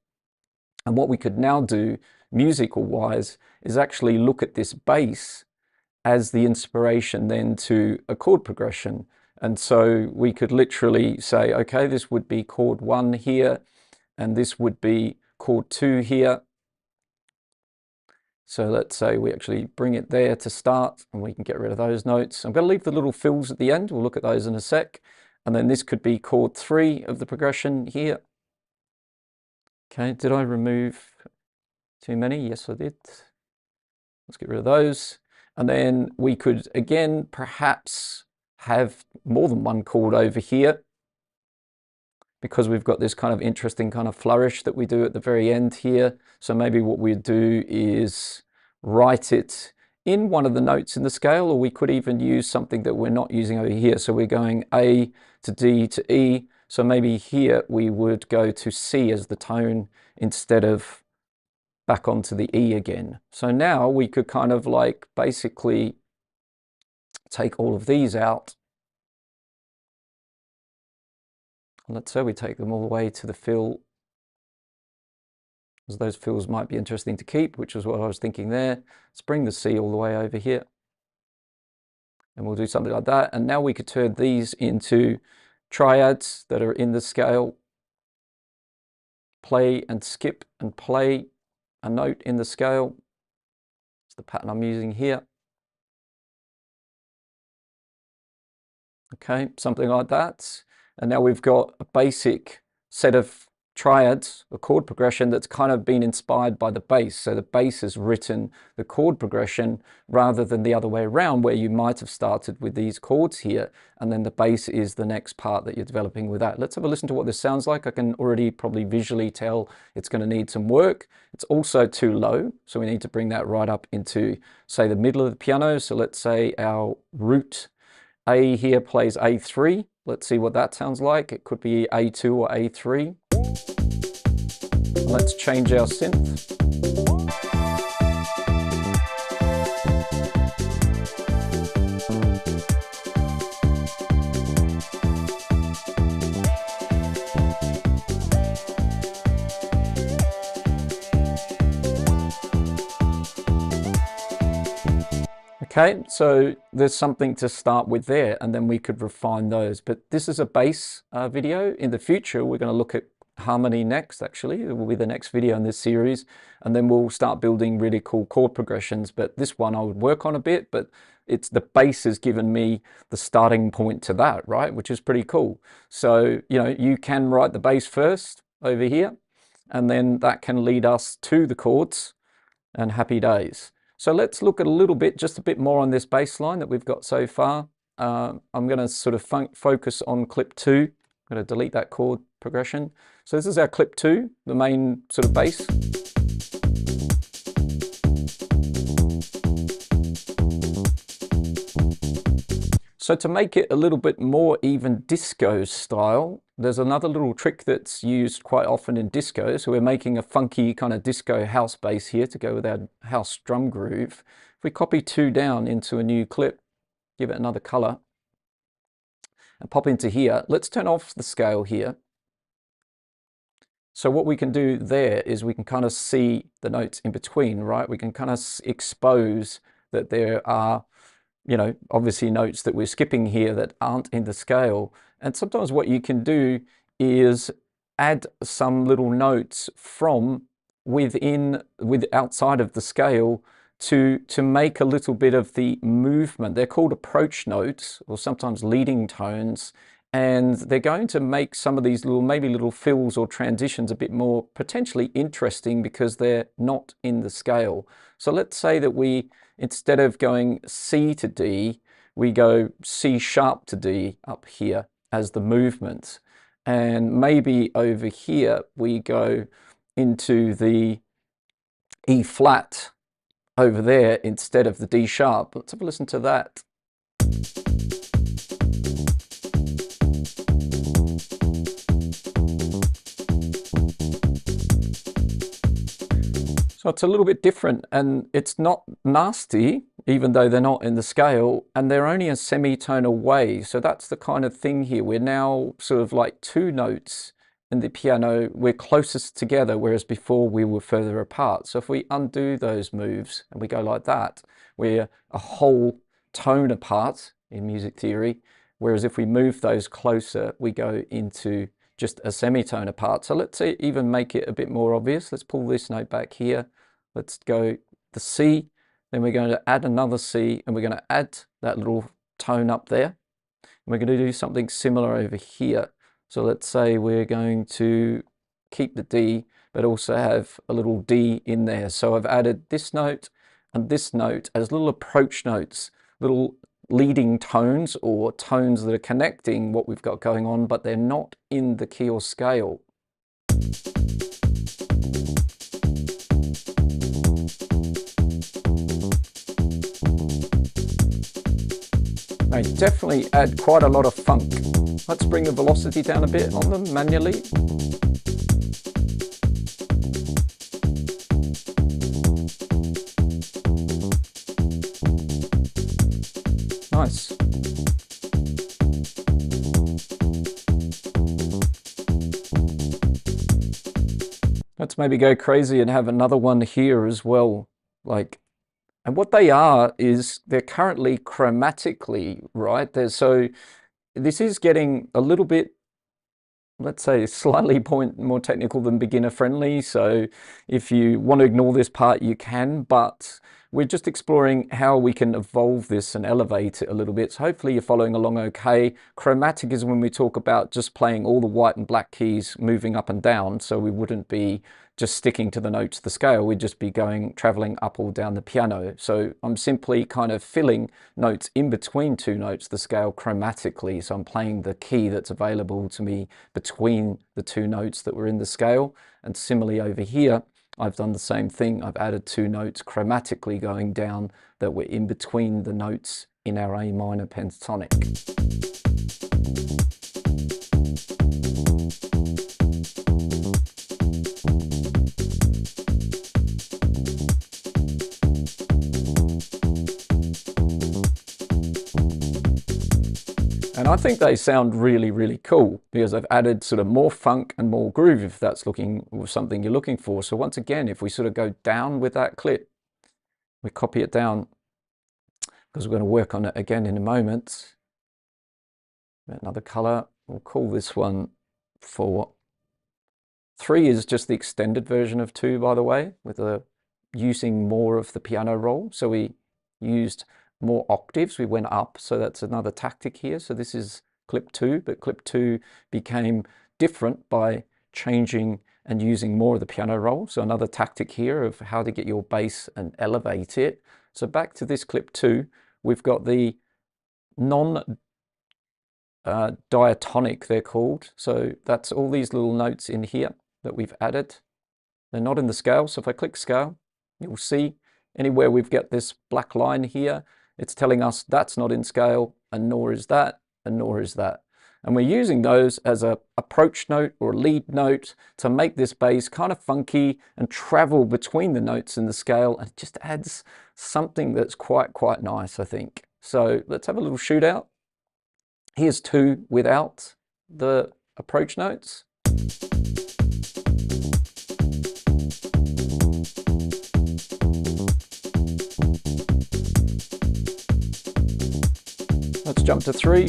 And what we could now do, musical wise, is actually look at this bass as the inspiration then to a chord progression. And so we could literally say, okay, this would be chord 1 here, and this would be chord 2 here. So let's say we actually bring it there to start, and we can get rid of those notes. I'm going to leave the little fills at the end. We'll look at those in a sec. And then this could be chord 3 of the progression here. Okay, did I remove too many? Yes, I did. Let's get rid of those. And then we could, again, perhaps have more than one chord over here, because we've got this kind of interesting kind of flourish that we do at the very end here. So maybe what we'd do is write it in one of the notes in the scale, or we could even use something that we're not using over here. So we're going A to D to E. So maybe here we would go to C as the tone instead of back onto the E again. So now we could kind of like basically take all of these out. Let's say we take them all the way to the fill, as those fills might be interesting to keep, which is what I was thinking there. Let's bring the C all the way over here. And we'll do something like that. And now we could turn these into triads that are in the scale. Play and skip and play a note in the scale. It's the pattern I'm using here. Okay, something like that. And now we've got a basic set of triads, a chord progression that's kind of been inspired by the bass. So the bass has written the chord progression rather than the other way around, where you might have started with these chords here, and then the bass is the next part that you're developing with that. Let's have a listen to what this sounds like. I can already probably visually tell it's going to need some work. It's also too low, so we need to bring that right up into, say, the middle of the piano. So let's say our root A here plays A3. Let's see what that sounds like. It could be A2 or A3. Let's change our synth. Okay, so there's something to start with there, and then we could refine those. But this is a bass video. In the future, we're going to look at harmony next, actually. It will be the next video in this series, and then we'll start building really cool chord progressions. But this one I would work on a bit, but it's the bass has given me the starting point to that, right? Which is pretty cool. So, you know, you can write the bass first over here, and then that can lead us to the chords, and happy days. So let's look at a little bit, just a bit more on this bass line that we've got so far. I'm going to sort of focus on clip 2. I'm going to delete that chord progression. So this is our clip 2, the main sort of bass. So to make it a little bit more even disco style, there's another little trick that's used quite often in disco. So we're making a funky kind of disco house bass here to go with our house drum groove. If we copy 2 down into a new clip, give it another color, and pop into here, let's turn off the scale here. So what we can do there is we can kind of see the notes in between, right? We can kind of expose that there are, you know, obviously notes that we're skipping here that aren't in the scale. And sometimes what you can do is add some little notes from outside of the scale to make a little bit of the movement. They're called approach notes, or sometimes leading tones, and they're going to make some of these maybe little fills or transitions a bit more potentially interesting because they're not in the scale. So let's say that we, instead of going C to D, we go C sharp to D up here as the movement. And maybe over here we go into the E flat over there instead of the D sharp. Let's have a listen to that. So it's a little bit different, and it's not nasty, even though they're not in the scale, and they're only a semitone away. So that's the kind of thing here. We're now sort of like 2 notes in the piano. We're closest together, whereas before we were further apart. So if we undo those moves and we go like that, we're a whole tone apart in music theory. Whereas if we move those closer, we go into just a semitone apart. So let's even make it a bit more obvious. Let's pull this note back here. Let's go the C, then we're going to add another C, and we're going to add that little tone up there. And we're going to do something similar over here. So let's say we're going to keep the D, but also have a little D in there. So I've added this note and this note as little approach notes, little leading tones or tones that are connecting what we've got going on, but they're not in the key or scale. They definitely add quite a lot of funk. Let's bring the velocity down a bit on them manually. Nice. Let's maybe go crazy and have another one here as well. And what they are is they're currently chromatically, right? So this is getting a little bit, let's say, slightly more technical than beginner friendly. So if you want to ignore this part, you can, but we're just exploring how we can evolve this and elevate it a little bit. So hopefully you're following along okay. Chromatic is when we talk about just playing all the white and black keys moving up and down. So we wouldn't be just sticking to the notes of the scale. We'd just be traveling up or down the piano. So I'm simply kind of filling notes in between 2 notes, the scale chromatically. So I'm playing the key that's available to me between the 2 notes that were in the scale. And similarly over here, I've done the same thing. I've added 2 notes chromatically going down that were in between the notes in our A minor pentatonic. And I think they sound really, really cool because I've added sort of more funk and more groove if that's something you're looking for. So once again, if we sort of go down with that clip, we copy it down, because we're going to work on it again in a moment. Another color, we'll call this one 4. 3 is just the extended version of 2, by the way, with using more of the piano roll. So we used more octaves, we went up, so that's another tactic here. So this is clip 2, but clip 2 became different by changing and using more of the piano roll. So another tactic here of how to get your bass and elevate it. So back to this clip 2, we've got the diatonic, they're called. So that's all these little notes in here that we've added. They're not in the scale. So if I click scale, you'll see anywhere we've got this black line here, it's telling us that's not in scale, and nor is that, and nor is that. And we're using those as a approach note or lead note to make this bass kind of funky and travel between the notes in the scale, and it just adds something that's quite nice, I think. So let's have a little shootout. Here's 2 without the approach notes. Let's jump to 3.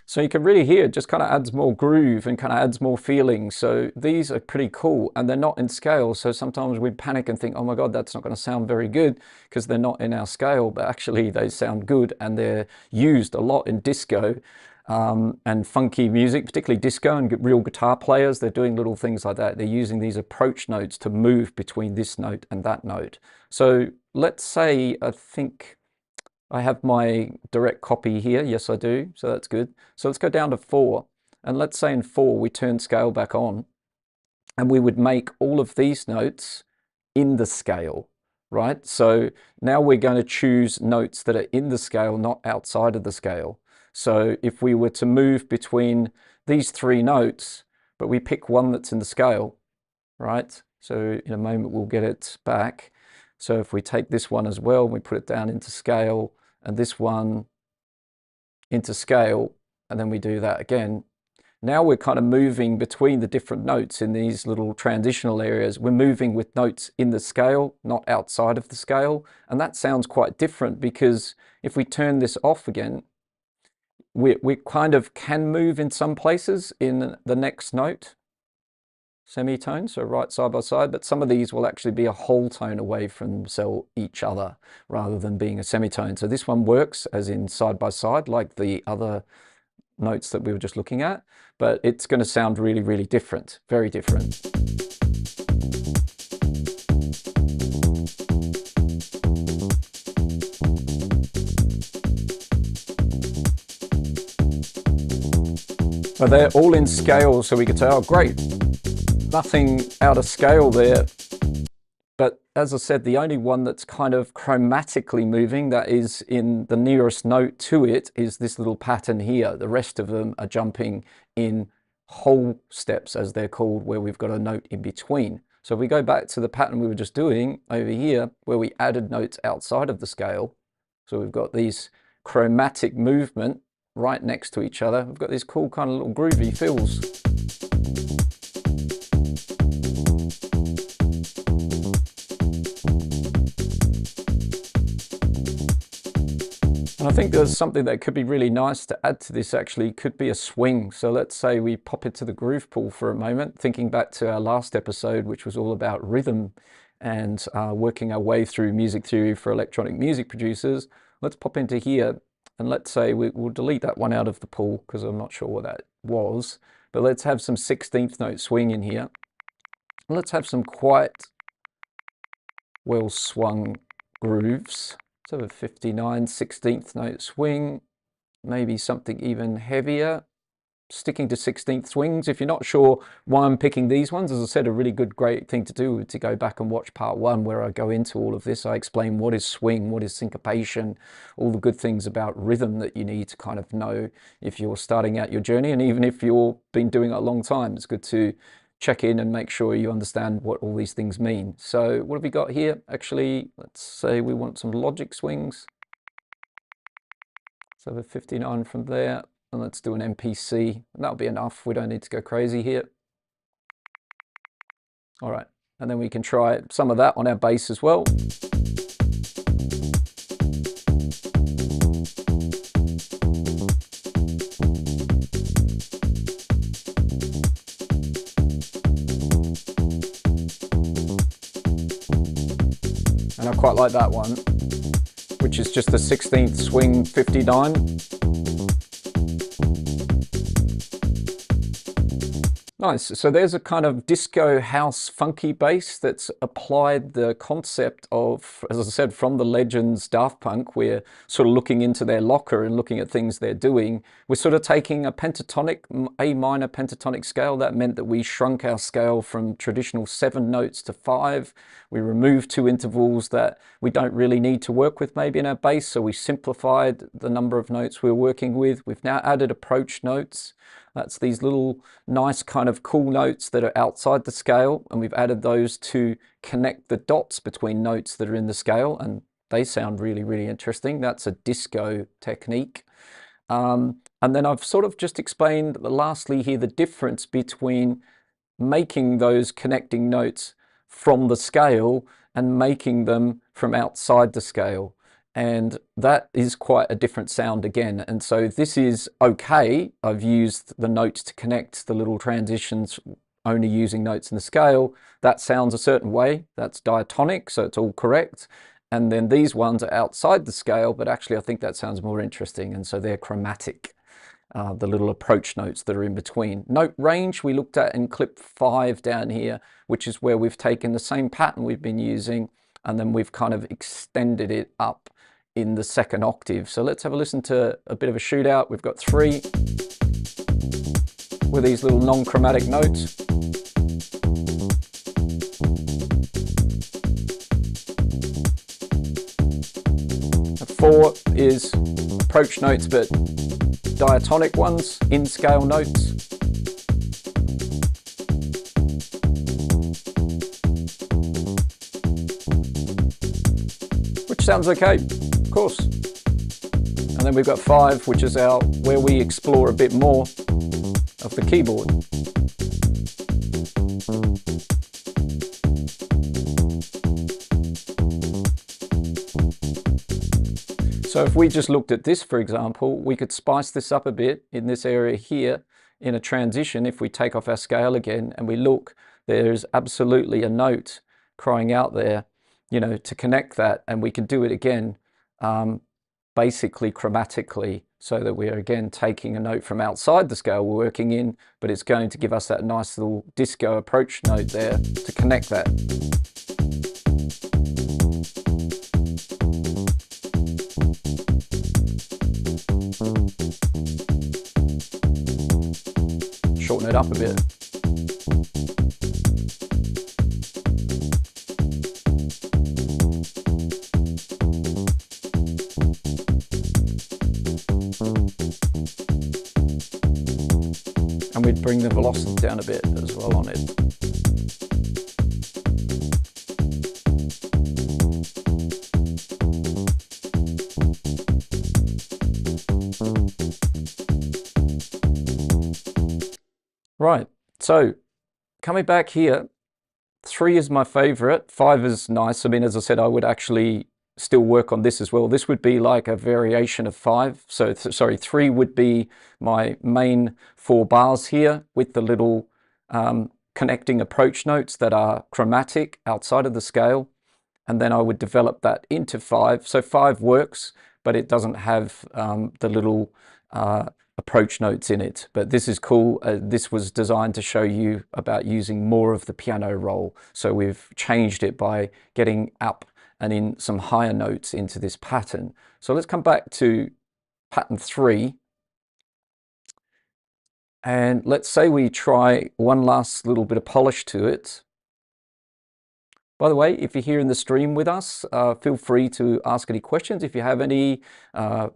So you can really hear it just kind of adds more groove and kind of adds more feeling. So these are pretty cool, and they're not in scale. So sometimes we panic and think, oh my God, that's not going to sound very good because they're not in our scale, but actually they sound good, and they're used a lot in disco and funky music, particularly disco and real guitar players. They're doing little things like that. They're using these approach notes to move between this note and that note. So let's say, I think I have my direct copy here. Yes, I do. So that's good. So let's go down to 4. And let's say in 4, we turn scale back on, and we would make all of these notes in the scale, right? So now we're going to choose notes that are in the scale, not outside of the scale. So if we were to move between these 3 notes, but we pick one that's in the scale, right? So in a moment, we'll get it back. So if we take this one as well, we put it down into scale, and this one into scale, and then we do that again. Now we're kind of moving between the different notes in these little transitional areas. We're moving with notes in the scale, not outside of the scale. And that sounds quite different, because if we turn this off again, we kind of can move in some places in the next note, semitone, so right side by side, but some of these will actually be a whole tone away from each other rather than being a semitone. So this one works as in side by side, like the other notes that we were just looking at, but it's going to sound really different, very different. But they're all in scale, so we could say, oh great, nothing out of scale there. But as I said, the only one that's kind of chromatically moving, that is in the nearest note to it, is this little pattern here. The rest of them are jumping in whole steps, as they're called, where we've got a note in between. So if we go back to the pattern we were just doing over here, where we added notes outside of the scale, so we've got these chromatic movement right next to each other. We've got these cool kind of little groovy fills. And I think there's something that could be really nice to add to this, actually, could be a swing. So let's say we pop into the groove pool for a moment, thinking back to our last episode, which was all about rhythm and working our way through music theory for electronic music producers. Let's pop into here, and let's say we'll delete that one out of the pool because I'm not sure what that was, but let's have some 16th note swing in here. Let's have some quite well swung grooves. So a 59 16th note swing, maybe something even heavier, sticking to 16th swings. If you're not sure why I'm picking these ones, as I said, a really great thing to do to go back and watch part 1, where I go into all of this. I explain what is swing, what is syncopation, all the good things about rhythm that you need to kind of know if you're starting out your journey. And even if you've been doing it a long time, it's good to check in and make sure you understand what all these things mean. So what have we got here? Actually, let's say we want some logic swings. So the 59 from there. and let's do an MPC. That'll be enough. We don't need to go crazy here. All right, and then we can try some of that on our bass as well. And I quite like that one, which is just the 16th swing 59. Nice. So there's a kind of disco house funky bass that's applied the concept of, as I said, from the legends Daft Punk. We're sort of looking into their locker and looking at things they're doing. We're sort of taking a pentatonic, A minor pentatonic scale. That meant that we shrunk our scale from traditional 7 notes to 5. We removed 2 intervals that we don't really need to work with maybe in our bass. So we simplified the number of notes we're working with. We've now added approach notes. That's these little nice kind of cool notes that are outside the scale, and we've added those to connect the dots between notes that are in the scale, and they sound really, really interesting. That's a disco technique. And then I've sort of just explained lastly here the difference between making those connecting notes from the scale and making them from outside the scale. And that is quite a different sound again. And so this is okay. I've used the notes to connect the little transitions only using notes in the scale. That sounds a certain way. That's diatonic, so it's all correct. And then these ones are outside the scale, but actually I think that sounds more interesting. And so they're chromatic, the little approach notes that are in between. Note range we looked at in clip 5 down here, which is where we've taken the same pattern we've been using, and then we've kind of extended it up in the 2nd octave. So let's have a listen to a bit of a shootout. We've got 3 with these little non-chromatic notes. A 4 is approach notes, but diatonic ones, in scale notes. Which sounds okay. Of course. And then we've got 5, which is where we explore a bit more of the keyboard. So if we just looked at this, for example, we could spice this up a bit in this area here in a transition. If we take off our scale again and we look, there's absolutely a note crying out there, you know, to connect that, and we can do it again basically chromatically, so that we're again taking a note from outside the scale we're working in, but it's going to give us that nice little disco approach note there to connect that. Shorten it up a bit. And we'd bring the velocity down a bit as well on it. Right, so coming back here, 3 is my favorite, 5 is nice. I mean, as I said, I would actually still work on this as well. This would be like a variation of 5. So, sorry, 3 would be my main 4 bars here with the little connecting approach notes that are chromatic outside of the scale. And then I would develop that into 5. So 5 works, but it doesn't have the little approach notes in it. But this is cool. This was designed to show you about using more of the piano roll. So we've changed it by getting up and in some higher notes into this pattern. So let's come back to pattern 3. And let's say we try one last little bit of polish to it. By the way, if you're here in the stream with us, feel free to ask any questions. If you have any,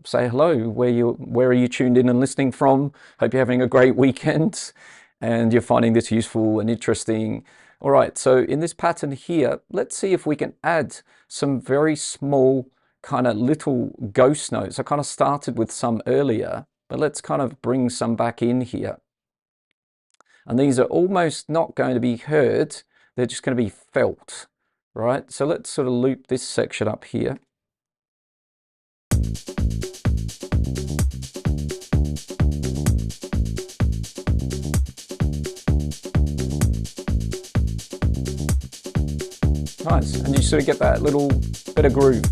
say hello. Where are you tuned in and listening from? Hope you're having a great weekend and you're finding this useful and interesting. All right, so in this pattern here, let's see if we can add some very small kind of little ghost notes. I kind of started with some earlier. but let's kind of bring some back in here. And these are almost not going to be heard, they're just going to be felt, right? So let's sort of loop this section up here. Nice, and you sort of get that little bit of groove.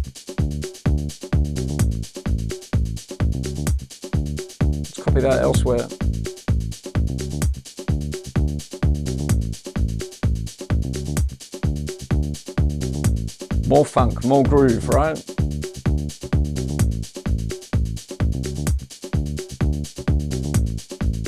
Let's copy that elsewhere. More funk, more groove, right?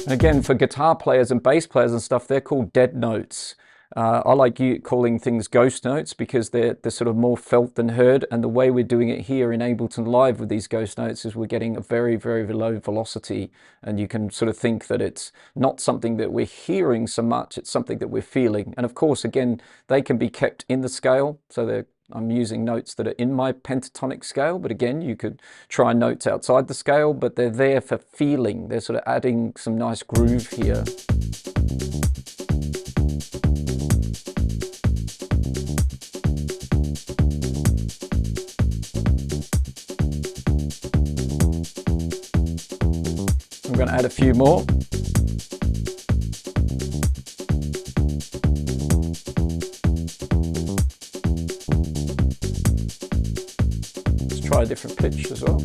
And again, for guitar players and bass players and stuff, they're called dead notes. I like calling things ghost notes because they're sort of more felt than heard. And the way we're doing it here in Ableton Live with these ghost notes is we're getting a very, very low velocity. And you can sort of think that it's not something that we're hearing so much, it's something that we're feeling. And of course, again, they can be kept in the scale. So I'm using notes that are in my pentatonic scale, but again, you could try notes outside the scale, but they're there for feeling. They're sort of adding some nice groove here. I'm going to add a few more. Let's try a different pitch as well.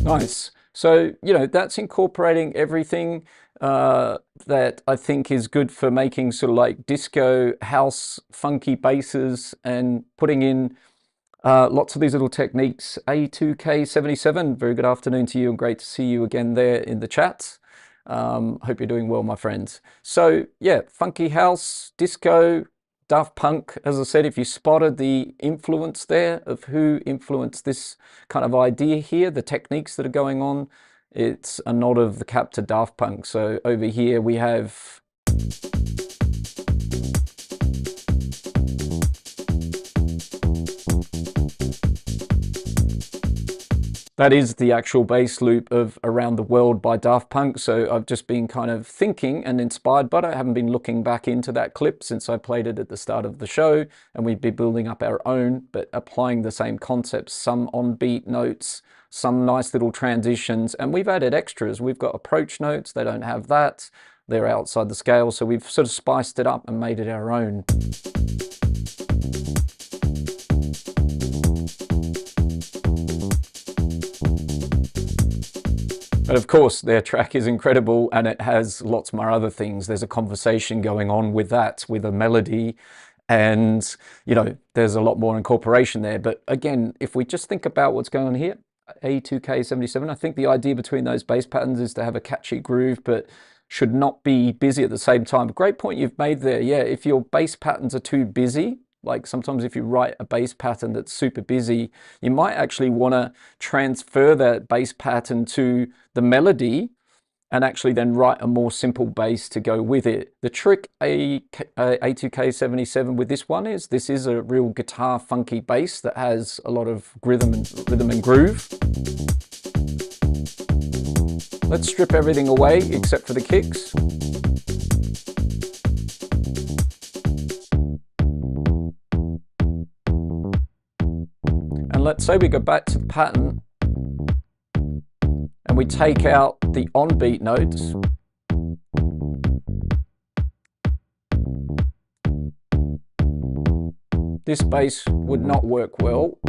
Nice. So, you know, that's incorporating everything that I think is good for making sort of like disco, house, funky basses and putting in lots of these little techniques. A2K77, very good afternoon to you and great to see you again there in the chat. Hope you're doing well, my friends. So yeah, funky house, disco, Daft Punk, as I said, if you spotted the influence there of who influenced this kind of idea here, the techniques that are going on, it's a nod of the cap to Daft Punk. So over here we have that is the actual bass loop of Around the World by Daft Punk. So I've just been kind of thinking and inspired, but I haven't been looking back into that clip since I played it at the start of the show, and we'd be building up our own, but applying the same concepts, some on-beat notes, some nice little transitions, and we've added extras. We've got approach notes, they don't have that. They're outside the scale, so we've sort of spiced it up and made it our own. But of course, their track is incredible and it has lots more other things. There's a conversation going on with that, with a melody, and you know, there's a lot more incorporation there. But again, if we just think about what's going on here, A2K77, I think the idea between those bass patterns is to have a catchy groove, but should not be busy at the same time. Great point you've made there. Yeah, if your bass patterns are too busy, like sometimes if you write a bass pattern that's super busy, you might actually want to transfer that bass pattern to the melody and actually then write a more simple bass to go with it. The trick A2K77 with this one is this is a real guitar funky bass that has a lot of rhythm and groove. Let's strip everything away except for the kicks. And let's say we go back to the pattern and we take out the on-beat notes. This bass would not work well.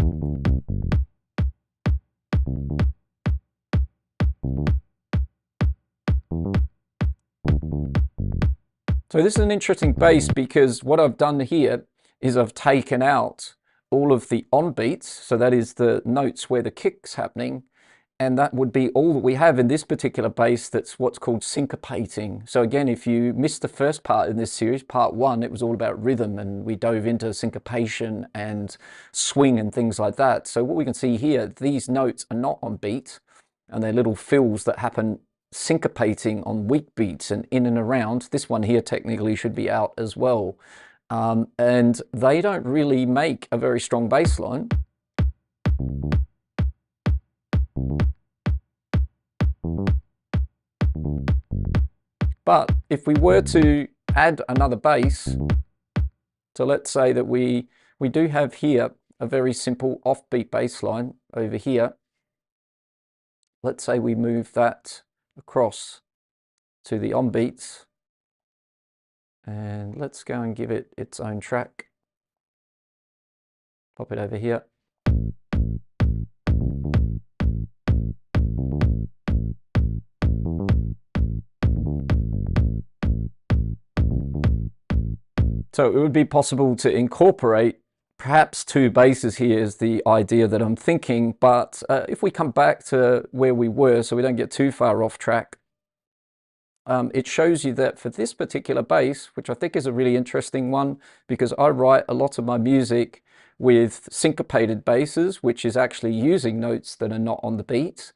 So this is an interesting bass because what I've done here is I've taken out all of the on beats, so that is the notes where the kick's happening, And that would be all that we have in this particular bass. That's what's called syncopating. So again, if you missed the first part in this series, part 1, it was all about rhythm, and we dove into syncopation and swing and things like that. So what we can see here, these notes are not on beat, and they're little fills that happen syncopating on weak beats and in and around. This one here technically should be out as well. And they don't really make a very strong bass line. But if we were to add another bass, so let's say that we do have here a very simple offbeat bass line over here. Let's say we move that across to the on beats, and let's go and give it its own track. Pop it over here. So it would be possible to incorporate perhaps 2 basses here is the idea that I'm thinking, but if we come back to where we were so we don't get too far off track, it shows you that for this particular bass, which I think is a really interesting one, because I write a lot of my music with syncopated basses, which is actually using notes that are not on the beat,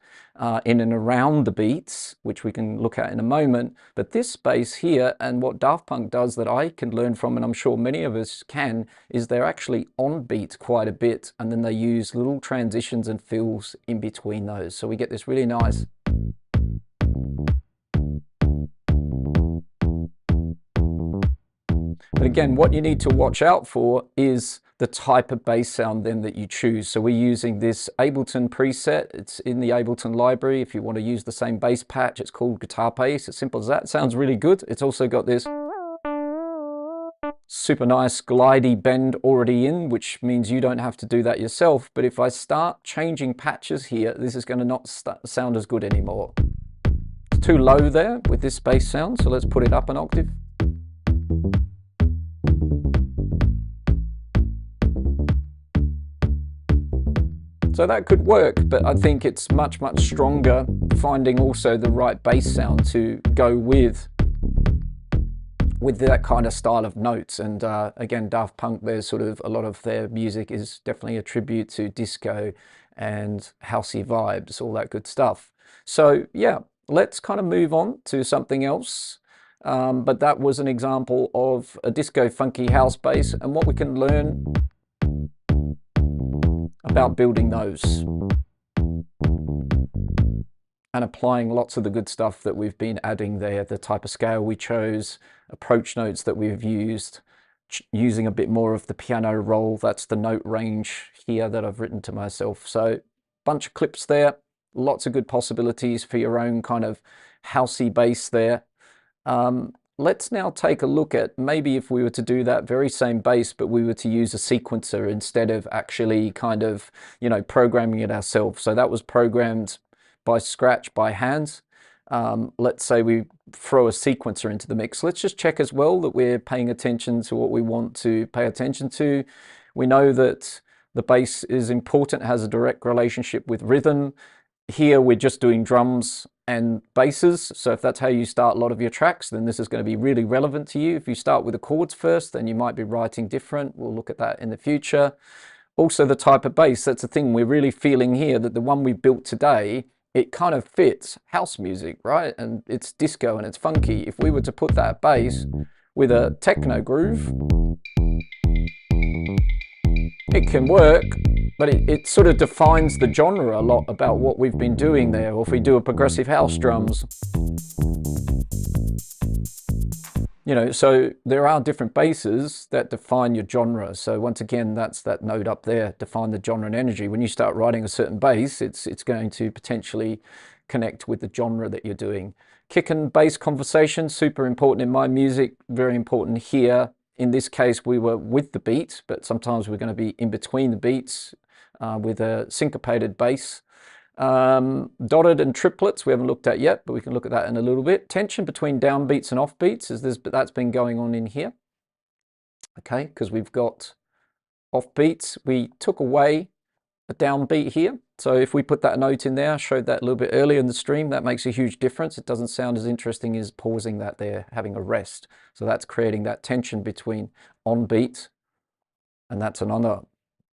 in and around the beats, which we can look at in a moment. But this bass here, and what Daft Punk does that I can learn from, and I'm sure many of us can, is they're actually on beat quite a bit, and then they use little transitions and fills in between those. So we get this really nice. But again, what you need to watch out for is the type of bass sound then that you choose. So we're using this Ableton preset. It's in the Ableton library. If you want to use the same bass patch, it's called guitar bass. It's simple as that. It sounds really good. It's also got this super nice glidey bend already in, which means you don't have to do that yourself. But if I start changing patches here, this is going to not sound as good anymore. It's too low there with this bass sound, so let's put it up an octave. So that could work, but I think it's much, much stronger finding also the right bass sound to go with that kind of style of notes. And again, Daft Punk, there's sort of a lot of their music is definitely a tribute to disco and housey vibes, all that good stuff. So yeah, let's kind of move on to something else. But that was an example of a disco funky house bass, and what we can learn about building those and applying lots of the good stuff that we've been adding there, the type of scale we chose, approach notes that we've used, using a bit more of the piano roll. That's the note range here that I've written to myself. So bunch of clips there, lots of good possibilities for your own kind of housey bass there. Let's now take a look at maybe if we were to do that very same bass, but we were to use a sequencer instead of actually kind of, you know, programming it ourselves. So that was programmed by scratch, by hand. Let's say we throw a sequencer into the mix. Let's just check as well that we're paying attention to what we want to pay attention to. We know that the bass is important, has a direct relationship with rhythm. Here we're just doing drums and basses, so if that's how you start a lot of your tracks, then this is going to be really relevant to you. If you start with the chords first, then you might be writing different. We'll look at that in the future. Also the type of bass, that's the thing we're really feeling here, that the one we built today, it kind of fits house music, right? And it's disco and it's funky. If we were to put that bass with a techno groove, it can work, but it sort of defines the genre a lot about what we've been doing there. Or if we do a progressive house drums, you know, so there are different basses that define your genre. So once again, that's that note up there, define the genre and energy. When you start writing a certain bass, it's going to potentially connect with the genre that you're doing. Kick and bass conversation, super important in my music, very important here. In this case, we were with the beat, but sometimes we're going to be in between the beats with a syncopated bass. Dotted and triplets we haven't looked at yet, but we can look at that in a little bit. Tension between downbeats and offbeats, but that's been going on in here. Okay, because we've got offbeats. We took away a downbeat here, So if we put that note in there, I showed that a little bit earlier in the stream, that makes a huge difference. It doesn't sound as interesting as pausing that there, having a rest. So that's creating that tension between on beat, and that's another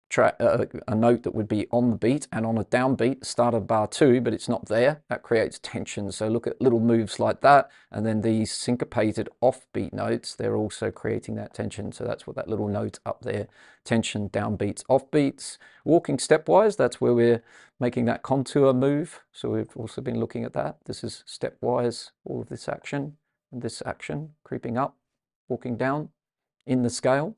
track, a note that would be on the beat and on a downbeat, start of bar 2, but it's not there. That creates tension. So look at little moves like that, and then these syncopated offbeat notes, they're also creating that tension. So that's what that little note up there, tension, downbeats, offbeats. Walking stepwise, that's where we're making that contour move. So we've also been looking at that. This is stepwise, all of this action and this action, creeping up, walking down in the scale.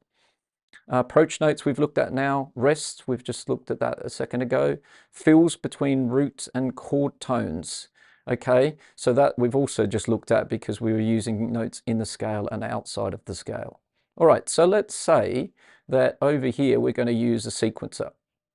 Approach notes we've looked at now. Rests, we've just looked at that a second ago. Fills between root and chord tones. Okay, so that we've also just looked at because we were using notes in the scale and outside of the scale. All right, so let's say that over here we're going to use a sequencer.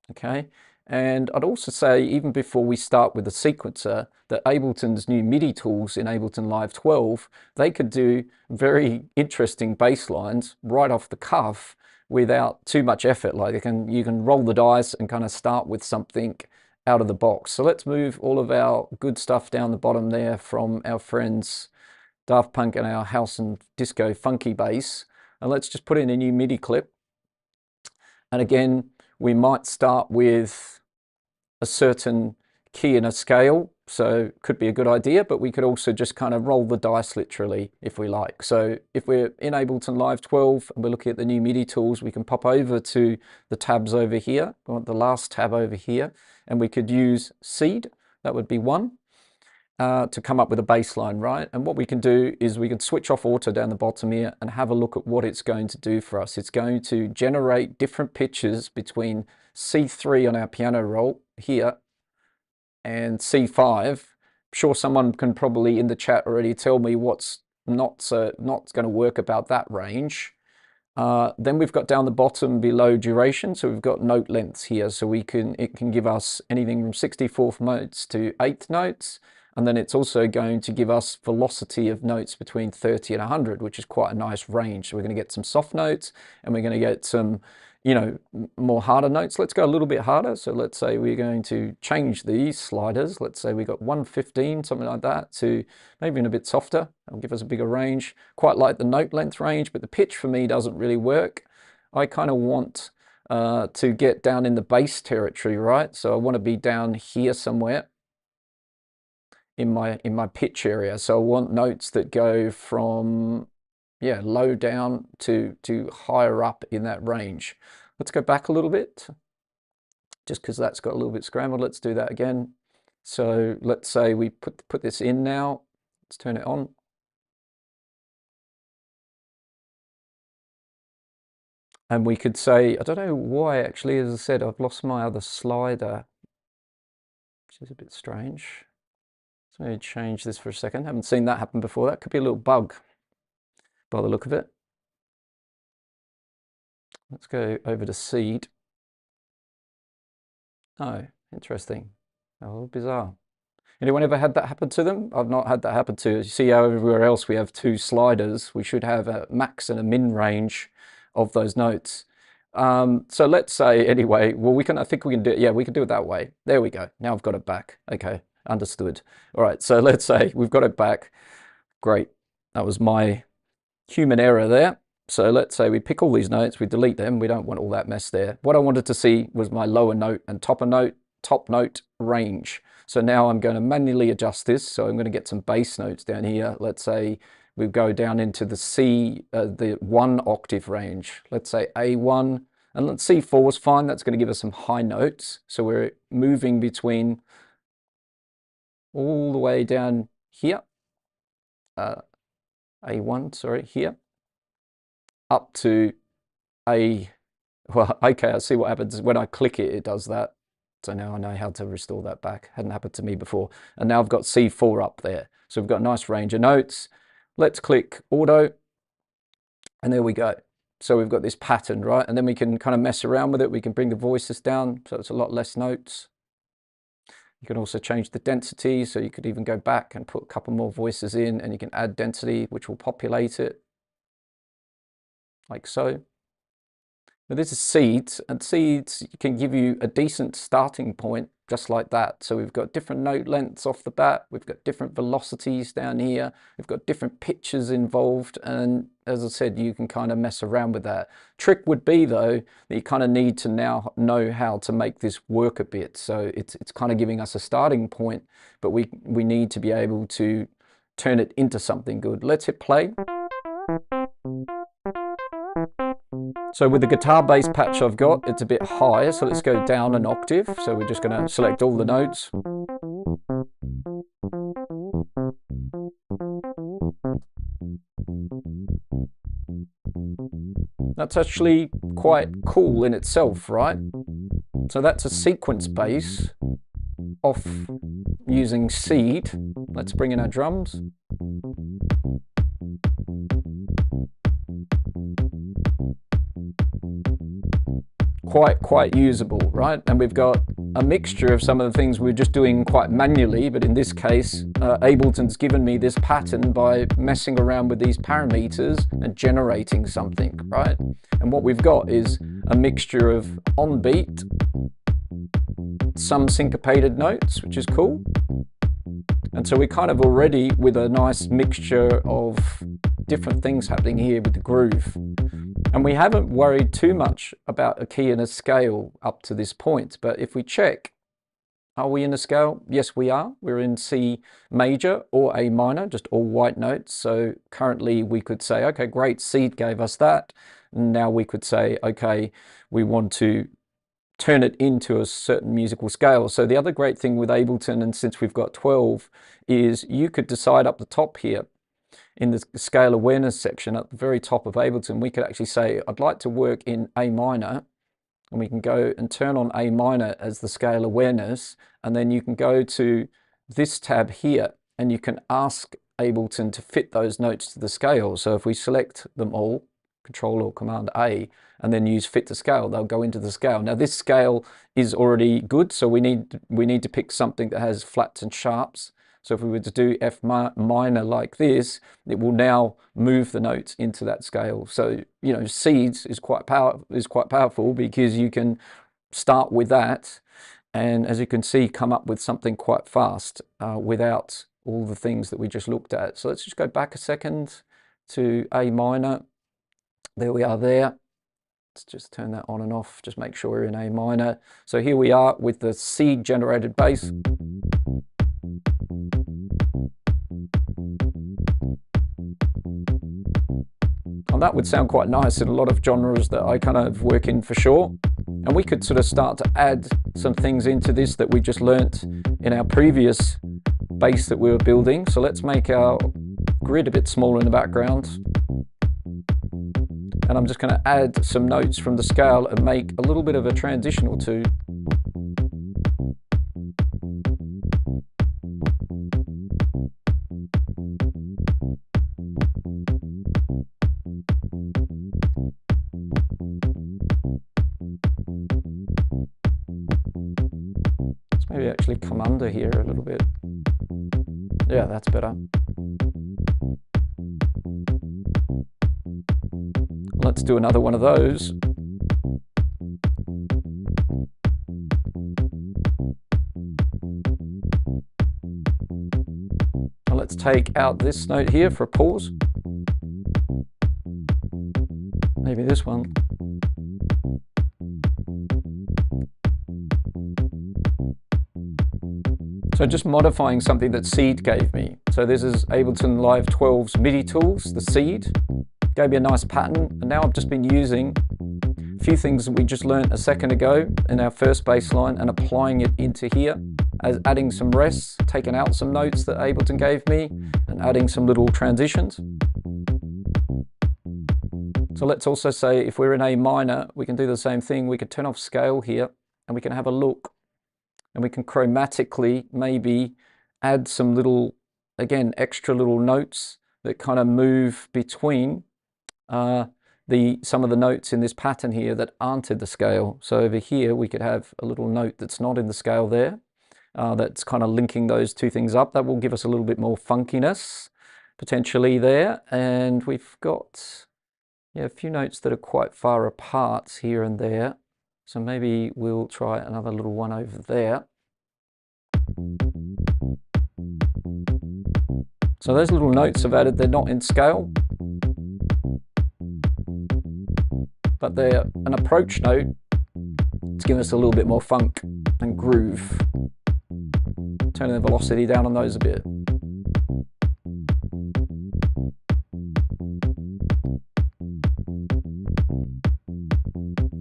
Okay, and I'd also say, even before we start with the sequencer, that Ableton's new MIDI tools in Ableton Live 12, they could do very interesting bass lines right off the cuff without too much effort. Like you can roll the dice and kind of start with something out of the box. So let's move all of our good stuff down the bottom there from our friends Daft Punk and our house and disco funky bass, and let's just put in a new MIDI clip. And again, we might start with a certain key in a scale, so could be a good idea, but we could also just kind of roll the dice literally if we like. So if we're in Ableton Live 12 and we're looking at the new MIDI tools, we can pop over to the tabs over here. We want the last tab over here, and we could use seed, that would be 1, to come up with a bass line, right? And what we can do is we can switch off auto down the bottom here and have a look at what it's going to do for us. It's going to generate different pitches between C3 on our piano roll here and C5. I'm sure someone can probably in the chat already tell me what's not going to work about that range. Then we've got down the bottom below duration, so we've got note lengths here, so it can give us anything from 64th notes to 8th notes, and then it's also going to give us velocity of notes between 30 and 100, which is quite a nice range. So we're going to get some soft notes, and we're going to get some, you know, more harder notes. Let's go a little bit harder. So let's say we're going to change these sliders. Let's say we got 115, something like that, to maybe a bit softer. That'll give us a bigger range. Quite like the note length range, but the pitch for me doesn't really work. I kind of want to get down in the bass territory, right? So I want to be down here somewhere in my pitch area. So I want notes that go from, yeah, low down to higher up in that range. Let's go back a little bit, just because that's got a little bit scrambled. Let's do that again. So let's say we put this in now. Let's turn it on. And we could say, I don't know why actually, as I said, I've lost my other slider, which is a bit strange. So let me change this for a second. Haven't seen that happen before. That could be a little bug by the look of it. Let's go over to seed. Oh, interesting. Oh, bizarre. Anyone ever had that happen to them? I've not had that happen to. You see how everywhere else we have 2 sliders. We should have a max and a min range of those notes. So let's say anyway, well, I think we can do it. Yeah, we can do it that way. There we go. Now I've got it back. Okay, understood. All right, so let's say we've got it back. Great. That was my human error there. So let's say we pick all these notes, we delete them. We don't want all that mess there. What I wanted to see was my lower note and top note range. So now I'm going to manually adjust this. So I'm going to get some bass notes down here. Let's say we go down into the the 1 octave range. Let's say A1, and let's C4 is fine. That's going to give us some high notes. So we're moving between all the way down here, A1, sorry, here, up to well, okay, I see what happens. When I click it, it does that. So now I know how to restore that back. Hadn't happened to me before. And now I've got C4 up there. So we've got a nice range of notes. Let's click auto, and there we go. So we've got this pattern, right? And then we can kind of mess around with it. We can bring the voices down, so it's a lot less notes. You can also change the density, so you could even go back and put a couple more voices in, and you can add density, which will populate it, like so. Now this is seeds, and seeds can give you a decent starting point just like that. So we've got different note lengths off the bat, we've got different velocities down here, we've got different pitches involved, and as I said, you can kind of mess around with that. Trick would be though that you kind of need to now know how to make this work a bit. So it's kind of giving us a starting point, but we need to be able to turn it into something good. Let's hit play. So with the guitar bass patch I've got, it's a bit higher, so let's go down an octave. So we're just going to select all the notes. That's actually quite cool in itself, right? So that's a sequence bass off using seed. Let's bring in our drums. Quite usable, right? And we've got a mixture of some of the things we're just doing quite manually, but in this case, Ableton's given me this pattern by messing around with these parameters and generating something, right? And what we've got is a mixture of on beat, some syncopated notes, which is cool. And so we're kind of already with a nice mixture of different things happening here with the groove. And we haven't worried too much about a key and a scale up to this point, but if we check, are we in a scale? Yes, we are. We're in C major or A minor, just all white notes. So currently we could say, okay, great, seed gave us that. Now we could say, okay, we want to turn it into a certain musical scale. So the other great thing with Ableton, and since we've got 12, is you could decide up the top here, in the scale awareness section at the very top of Ableton, we could actually say, I'd like to work in A minor, and we can go and turn on A minor as the scale awareness, and then you can go to this tab here, and you can ask Ableton to fit those notes to the scale. So if we select them all, Control or Command A, and then use fit to scale, they'll go into the scale. Now this scale is already good, so we need to pick something that has flats and sharps. So if we were to do F minor like this, it will now move the notes into that scale. So, you know, seeds is quite powerful because you can start with that, and as you can see, come up with something quite fast without all the things that we just looked at. So let's just go back a second to A minor. There we are there. Let's just turn that on and off, just make sure we're in A minor. So here we are with the seed generated bass. And that would sound quite nice in a lot of genres that I kind of work in for sure. And we could sort of start to add some things into this that we just learnt in our previous bass that we were building. So let's make our grid a bit smaller in the background. And I'm just going to add some notes from the scale and make a little bit of a transition or two. Let's maybe actually come under here a little bit. Yeah, that's better. Let's do another one of those. And let's take out this note here for a pause. Maybe this one. So just modifying something that Seed gave me. So this is Ableton Live 12's MIDI tools, the Seed. Gave me a nice pattern, and now I've just been using a few things that we just learned a second ago in our first bass line and applying it into here, as adding some rests, taking out some notes that Ableton gave me, and adding some little transitions. So let's also say if we're in A minor, we can do the same thing. We could turn off scale here, and we can have a look, and we can chromatically maybe add some little, again, extra little notes that kind of move between some of the notes in this pattern here that aren't in the scale. So over here we could have a little note that's not in the scale there, that's kind of linking those two things up. That will give us a little bit more funkiness potentially there. And we've got a few notes that are quite far apart here and there, so maybe we'll try another little one over there. So those little notes I've added, they're not in scale, but they're an approach note to give us a little bit more funk and groove. Turning the velocity down on those a bit.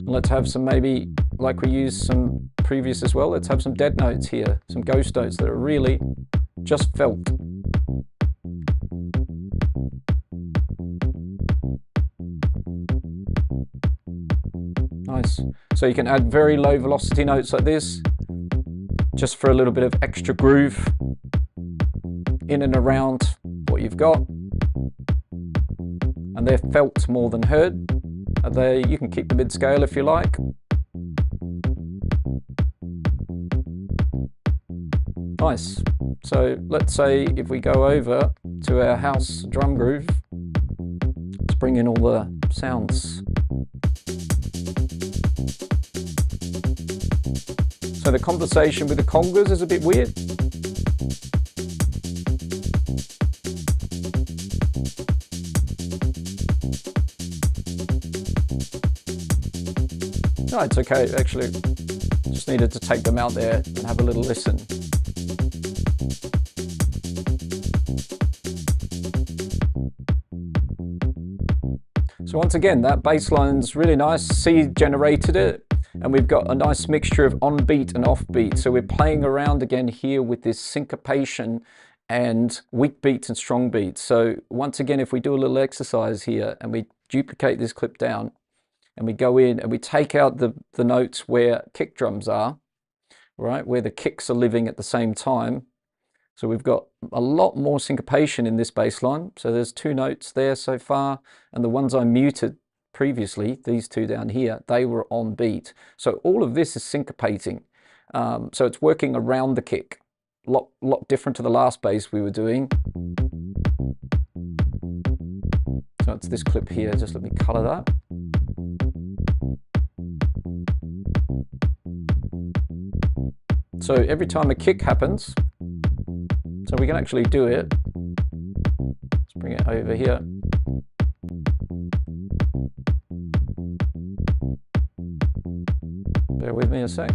Let's have some, maybe like we used some previous as well, let's have some dead notes here, some ghost notes that are really just felt. Nice. So you can add very low velocity notes like this, just for a little bit of extra groove in and around what you've got. And they're felt more than heard. You can keep the mid scale if you like. Nice. So let's say if we go over to our house drum groove, let's bring in all the sounds. So the conversation with the congas is a bit weird. No, it's okay, actually. Just needed to take them out there and have a little listen. So once again, that bass line's really nice. C generated it. And we've got a nice mixture of on beat and off beat. So we're playing around again here with this syncopation and weak beats and strong beats. So once again, if we do a little exercise here and we duplicate this clip down and we go in and we take out the notes where kick drums are, right, where the kicks are living at the same time. So we've got a lot more syncopation in this bass line. So there's 2 notes there so far, and the ones I muted previously, these 2 down here, they were on beat. So all of this is syncopating. So it's working around the kick. Lot different to the last bass we were doing. So it's this clip here, just let me color that. So every time a kick happens, so we can actually do it. Let's bring it over here. Bear with me a sec.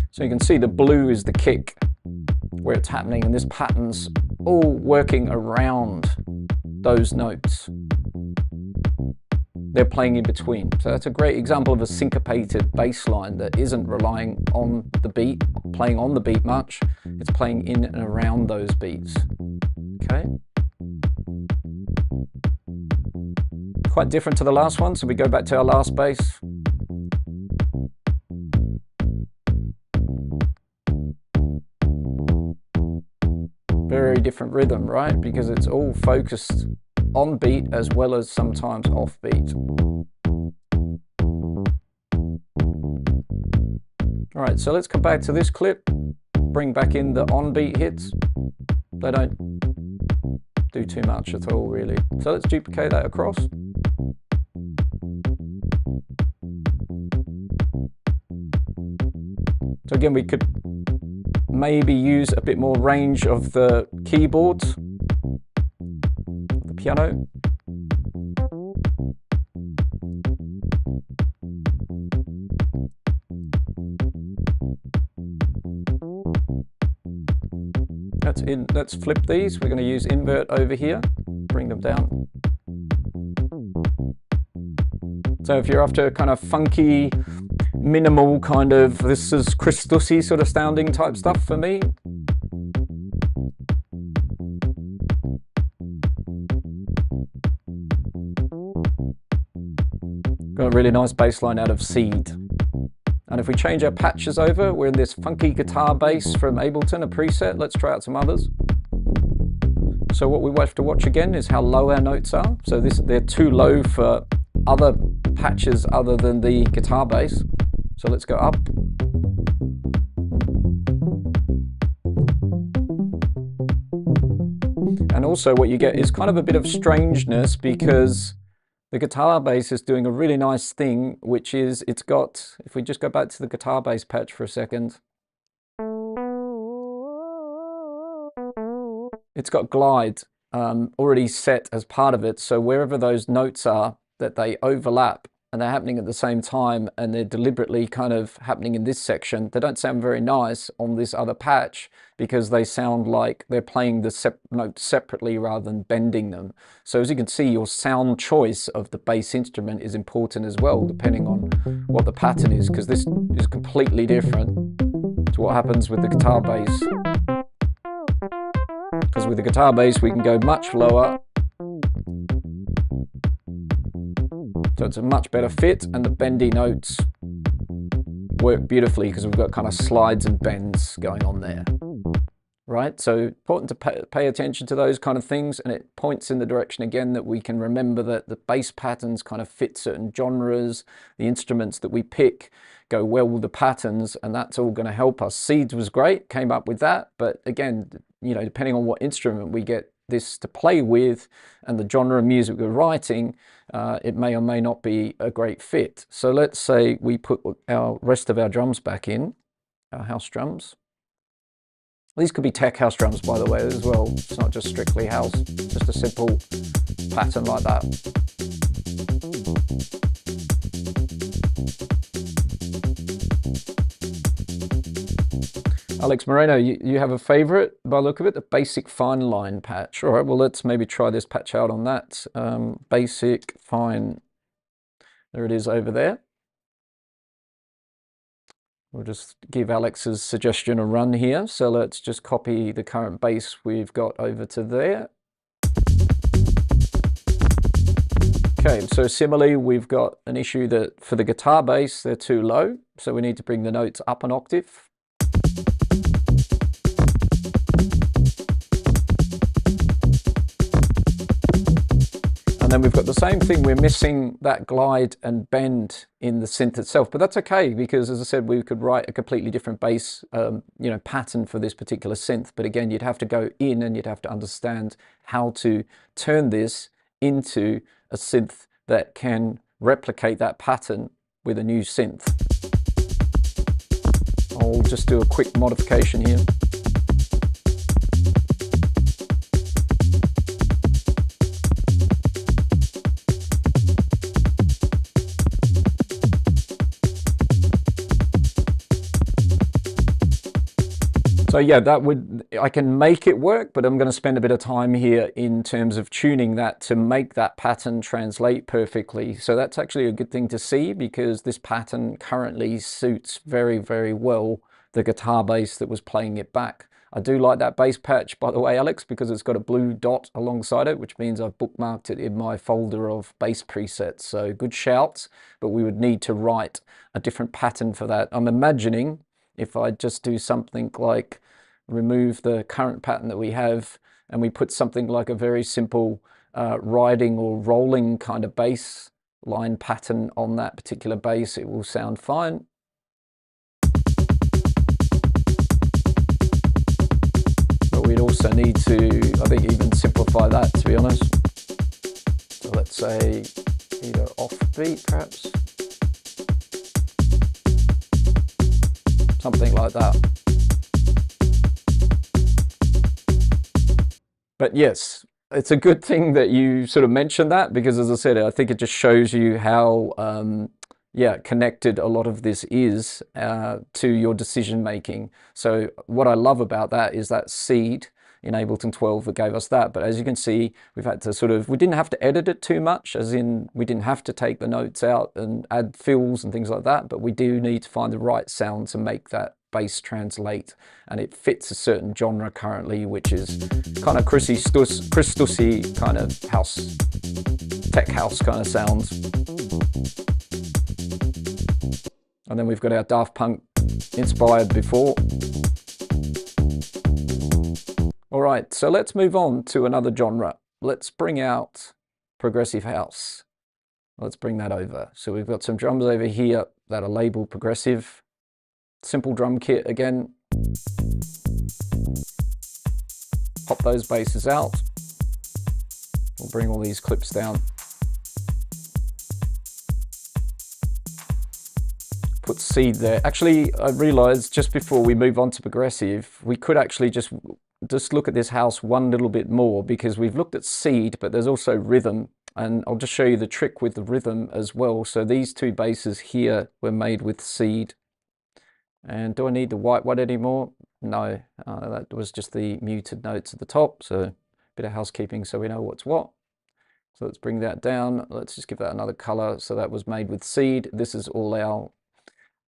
So you can see the blue is the kick, where it's happening, and this pattern's all working around those notes. They're playing in between. So that's a great example of a syncopated bass line that isn't relying on the beat, playing on the beat much. It's playing in and around those beats. Okay. Quite different to the last one. So we go back to our last bass. Very different rhythm, right? Because it's all focused on beat as well as sometimes off beat. All right, so let's come back to this clip, bring back in the on beat hits. They don't do too much at all, really. So let's duplicate that across. So again, we could maybe use a bit more range of the keyboards, the piano. Let's flip these. We're going to use invert over here, bring them down. So if you're after kind of funky, minimal kind of, this is Christusy sort of sounding type stuff for me. Got a really nice bass line out of Seed. And if we change our patches over, we're in this funky guitar bass from Ableton, a preset. Let's try out some others. So what we have to watch again is how low our notes are. So they're too low for other patches other than the guitar bass. So let's go up. And also what you get is kind of a bit of strangeness, because the guitar bass is doing a really nice thing, which is it's got, if we just go back to the guitar bass patch for a second, it's got glide already set as part of it. So wherever those notes are, that they overlap and they're happening at the same time, and they're deliberately kind of happening in this section. They don't sound very nice on this other patch because they sound like they're playing the notes separately rather than bending them. So as you can see, your sound choice of the bass instrument is important as well, depending on what the pattern is, because this is completely different to what happens with the guitar bass. Because with the guitar bass, we can go much lower. So it's a much better fit, and the bendy notes work beautifully because we've got kind of slides and bends going on there. Right, so important to pay attention to those kind of things, and it points in the direction again that we can remember that the bass patterns kind of fit certain genres. The instruments that we pick go well with the patterns, and that's all going to help us. Seeds was great, came up with that, but again, you know, depending on what instrument we get this to play with and the genre of music we're writing, it may or may not be a great fit. So let's say we put our rest of our drums back in, our house drums. These could be tech house drums, by the way, as well. It's not just strictly house, just a simple pattern like that. Alex Moreno, you have a favorite by the look of it, the basic fine line patch. All right, well, let's maybe try this patch out on that. Basic fine, there it is over there. We'll just give Alex's suggestion a run here. So let's just copy the current bass we've got over to there. Okay, so similarly, we've got an issue that for the guitar bass, they're too low. So we need to bring the notes up an octave. Then we've got the same thing, we're missing that glide and bend in the synth itself, but that's okay, because as I said, we could write a completely different bass pattern for this particular synth. But again, you'd have to go in and you'd have to understand how to turn this into a synth that can replicate that pattern with a new synth. I'll just do a quick modification here. So yeah, I can make it work, but I'm going to spend a bit of time here in terms of tuning that to make that pattern translate perfectly. So that's actually a good thing to see, because this pattern currently suits very, very well the guitar bass that was playing it back. I do like that bass patch, by the way, Alex, because it's got a blue dot alongside it, which means I've bookmarked it in my folder of bass presets. So good shouts, but we would need to write a different pattern for that. I'm imagining if I just do something like remove the current pattern that we have and we put something like a very simple riding or rolling kind of bass line pattern on that particular bass, it will sound fine. But we'd also need to, I think, even simplify that, to be honest. So let's say either offbeat perhaps. Something like that. But yes, it's a good thing that you sort of mentioned that, because as I said, I think it just shows you how connected a lot of this is to your decision making. So what I love about that is that seed in Ableton 12 that gave us that. But as you can see, we've had to we didn't have to edit it too much, as in we didn't have to take the notes out and add fills and things like that, but we do need to find the right sound to make that bass translate, and it fits a certain genre currently, which is kind of Chris Stussy kind of house, tech house kind of sounds. And then we've got our Daft Punk inspired before. All right, so let's move on to another genre. Let's bring out progressive house. Let's bring that over. So we've got some drums over here that are labeled progressive. Simple drum kit again. Pop those basses out. We'll bring all these clips down. Put seed there. Actually, I realized just before we move on to progressive, we could actually just look at this house one little bit more, because we've looked at seed, but there's also rhythm, and I'll just show you the trick with the rhythm as well. So these two basses here were made with seed. And do I need the white one anymore? No, that was just the muted notes at the top. So a bit of housekeeping so we know what's what. So let's bring that down. Let's just give that another color. So that was made with seed. This is all our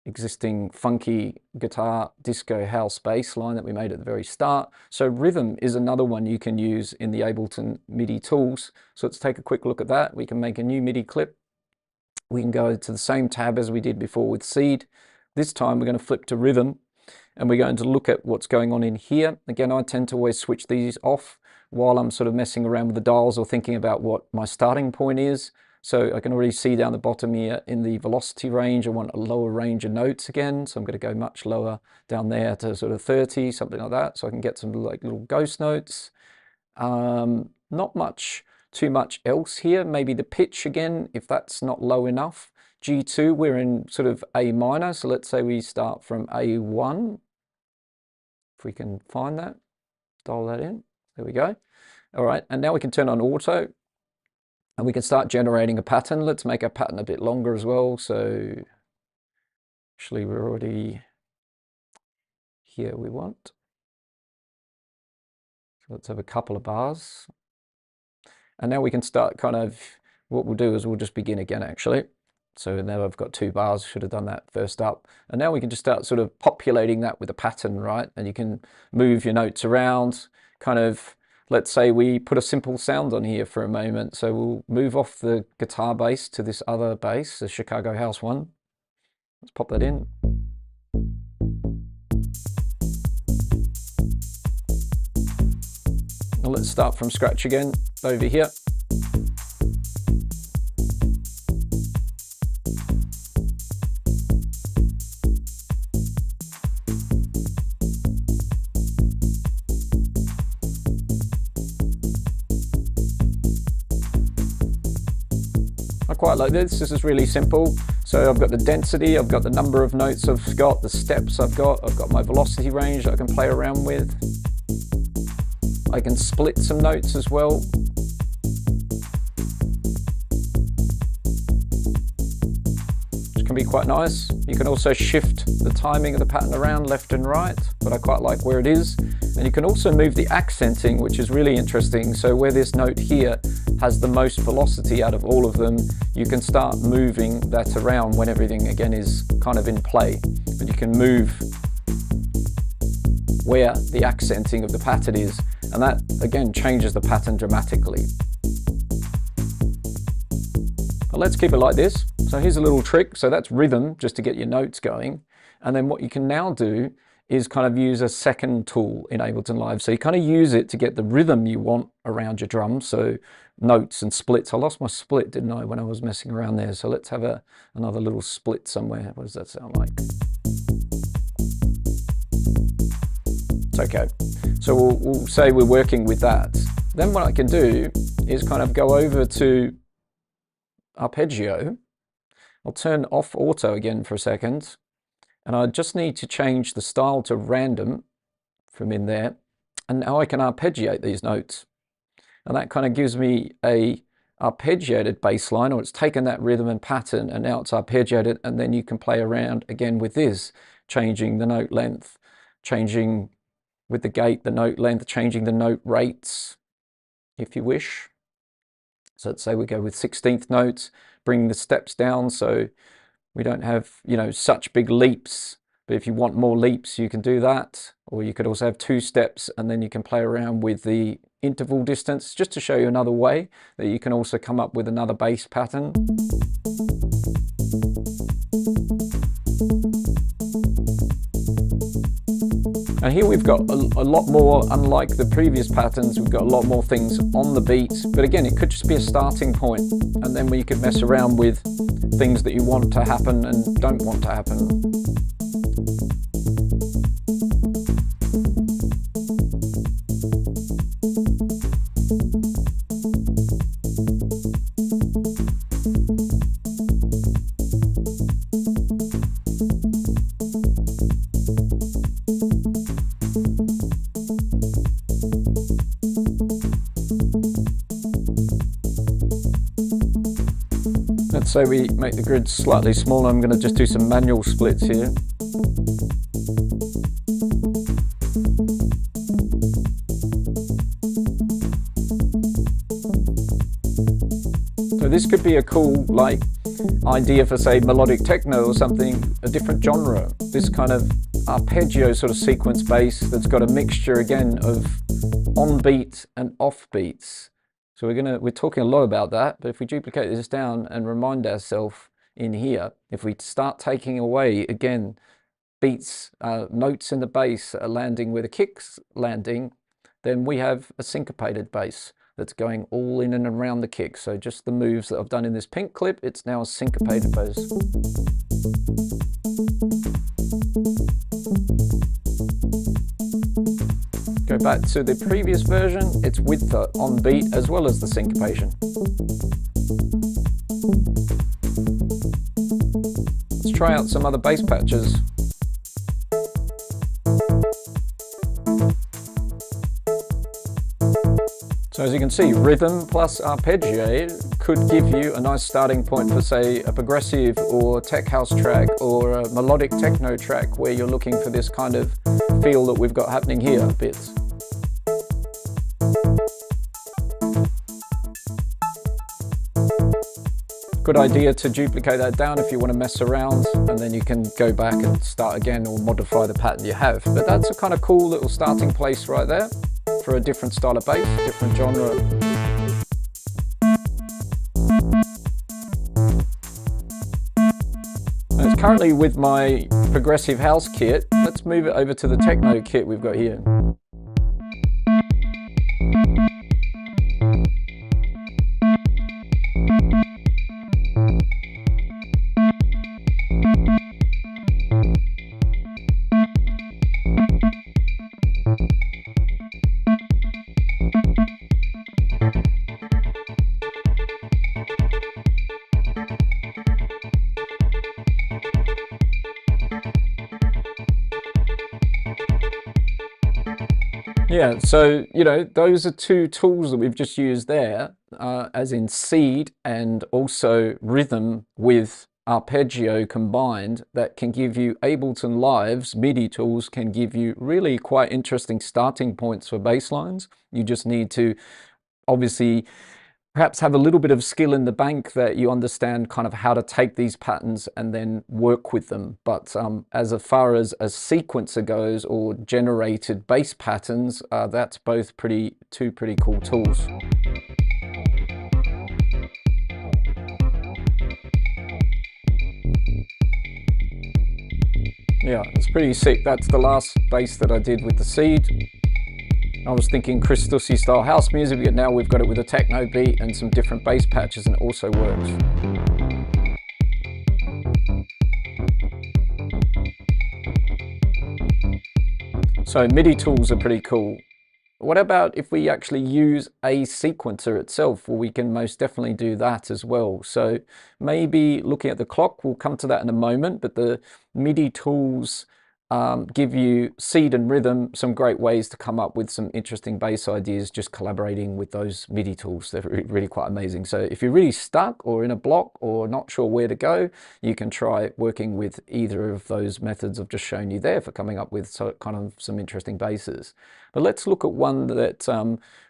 existing funky guitar disco house bass line that we made at the very start. So rhythm is another one you can use in the Ableton MIDI tools. So let's take a quick look at that. We can make a new MIDI clip. We can go to the same tab as we did before with seed. This time we're going to flip to rhythm, and we're going to look at what's going on in here. Again, I tend to always switch these off while I'm sort of messing around with the dials or thinking about what my starting point is. So I can already see down the bottom here in the velocity range, I want a lower range of notes again. So I'm going to go much lower down there to sort of 30, something like that. So I can get some like little ghost notes. Not too much else here. Maybe the pitch again, if that's not low enough. G2, we're in sort of A minor. So let's say we start from A1. If we can find that, dial that in. There we go. All right, and now we can turn on auto. And we can start generating a pattern. Let's make our pattern a bit longer as well. So actually we're already here we want. So let's have a couple of bars. And now we can start kind of, what we'll do is we'll just begin again actually. So now I've got 2 bars, should have done that first up. And now we can just start sort of populating that with a pattern, right? And you can move your notes around, kind of. Let's say we put a simple sound on here for a moment. So we'll move off the guitar bass to this other bass, the Chicago house one. Let's pop that in. Now let's start from scratch again over here. I quite like this. This is really simple. So I've got the density, I've got the number of notes I've got, the steps I've got my velocity range that I can play around with. I can split some notes as well. Which can be quite nice. You can also shift the timing of the pattern around left and right, but I quite like where it is. And you can also move the accenting, which is really interesting. So where this note here has the most velocity out of all of them, you can start moving that around when everything again is kind of in play. But you can move where the accenting of the pattern is, and that again changes the pattern dramatically. But let's keep it like this. So here's a little trick. So that's rhythm, just to get your notes going. And then what you can now do is kind of use a second tool in Ableton Live. So you kind of use it to get the rhythm you want around your drums. So notes and splits. I lost my split, didn't I, when I was messing around there. So let's have another little split somewhere. What does that sound like? It's okay. So we'll say we're working with that. Then what I can do is kind of go over to arpeggio. I'll turn off auto again for a second. And I just need to change the style to random from in there. And now I can arpeggiate these notes. And that kind of gives me a arpeggiated bass line, or it's taken that rhythm and pattern and now it's arpeggiated, and then you can play around again with this, changing the note length, changing with the gate the note length, changing the note rates if you wish. So let's say we go with 16th notes, bring the steps down so we don't have, you know, such big leaps. But if you want more leaps, you can do that. Or you could also have 2 steps, and then you can play around with the interval distance, just to show you another way that you can also come up with another bass pattern. And here we've got a lot more, unlike the previous patterns, we've got a lot more things on the beat. But again, it could just be a starting point, and then you could mess around with things that you want to happen and don't want to happen. Let's say we make the grid slightly smaller. I'm going to just do some manual splits here. So this could be a cool idea for, say, melodic techno or something, a different genre. This kind of arpeggio sort of sequence bass that's got a mixture again of on beat and off beats. So we're talking a lot about that, but if we duplicate this down and remind ourselves in here, if we start taking away again beats, notes in the bass are landing where the kick's landing, then we have a syncopated bass that's going all in and around the kick. So just the moves that I've done in this pink clip, it's now a syncopated bass. Go back to the previous version, it's with the on beat as well as the syncopation. Let's try out some other bass patches. So as you can see, rhythm plus arpeggio could give you a nice starting point for, say, a progressive or tech house track or a melodic techno track where you're looking for this kind of feel that we've got happening here, bits. Good idea to duplicate that down if you want to mess around, and then you can go back and start again or modify the pattern you have. But that's a kind of cool little starting place right there for a different style of bass, different genre. And it's currently with my progressive house kit. Let's move it over to the techno kit we've got here. Yeah, so, those are two tools that we've just used there, as in seed and also rhythm with arpeggio combined, that can give you Ableton Live's MIDI tools can give you really quite interesting starting points for bass lines. You just need to obviously perhaps have a little bit of skill in the bank that you understand kind of how to take these patterns and then work with them. But as far as a sequencer goes or generated bass patterns, that's both two pretty cool tools. Yeah, it's pretty sick. That's the last bass that I did with the seed. I was thinking Chris Stussy style house music, but now we've got it with a techno beat and some different bass patches, and it also works. So MIDI tools are pretty cool. What about if we actually use a sequencer itself? Well, we can most definitely do that as well. So maybe looking at the clock, we'll come to that in a moment, but the MIDI tools give you seed and rhythm some great ways to come up with some interesting bass ideas just collaborating with those MIDI tools. They're really quite amazing. So if you're really stuck or in a block or not sure where to go, you can try working with either of those methods I've just shown you there for coming up with kind of some interesting basses. But let's look at one that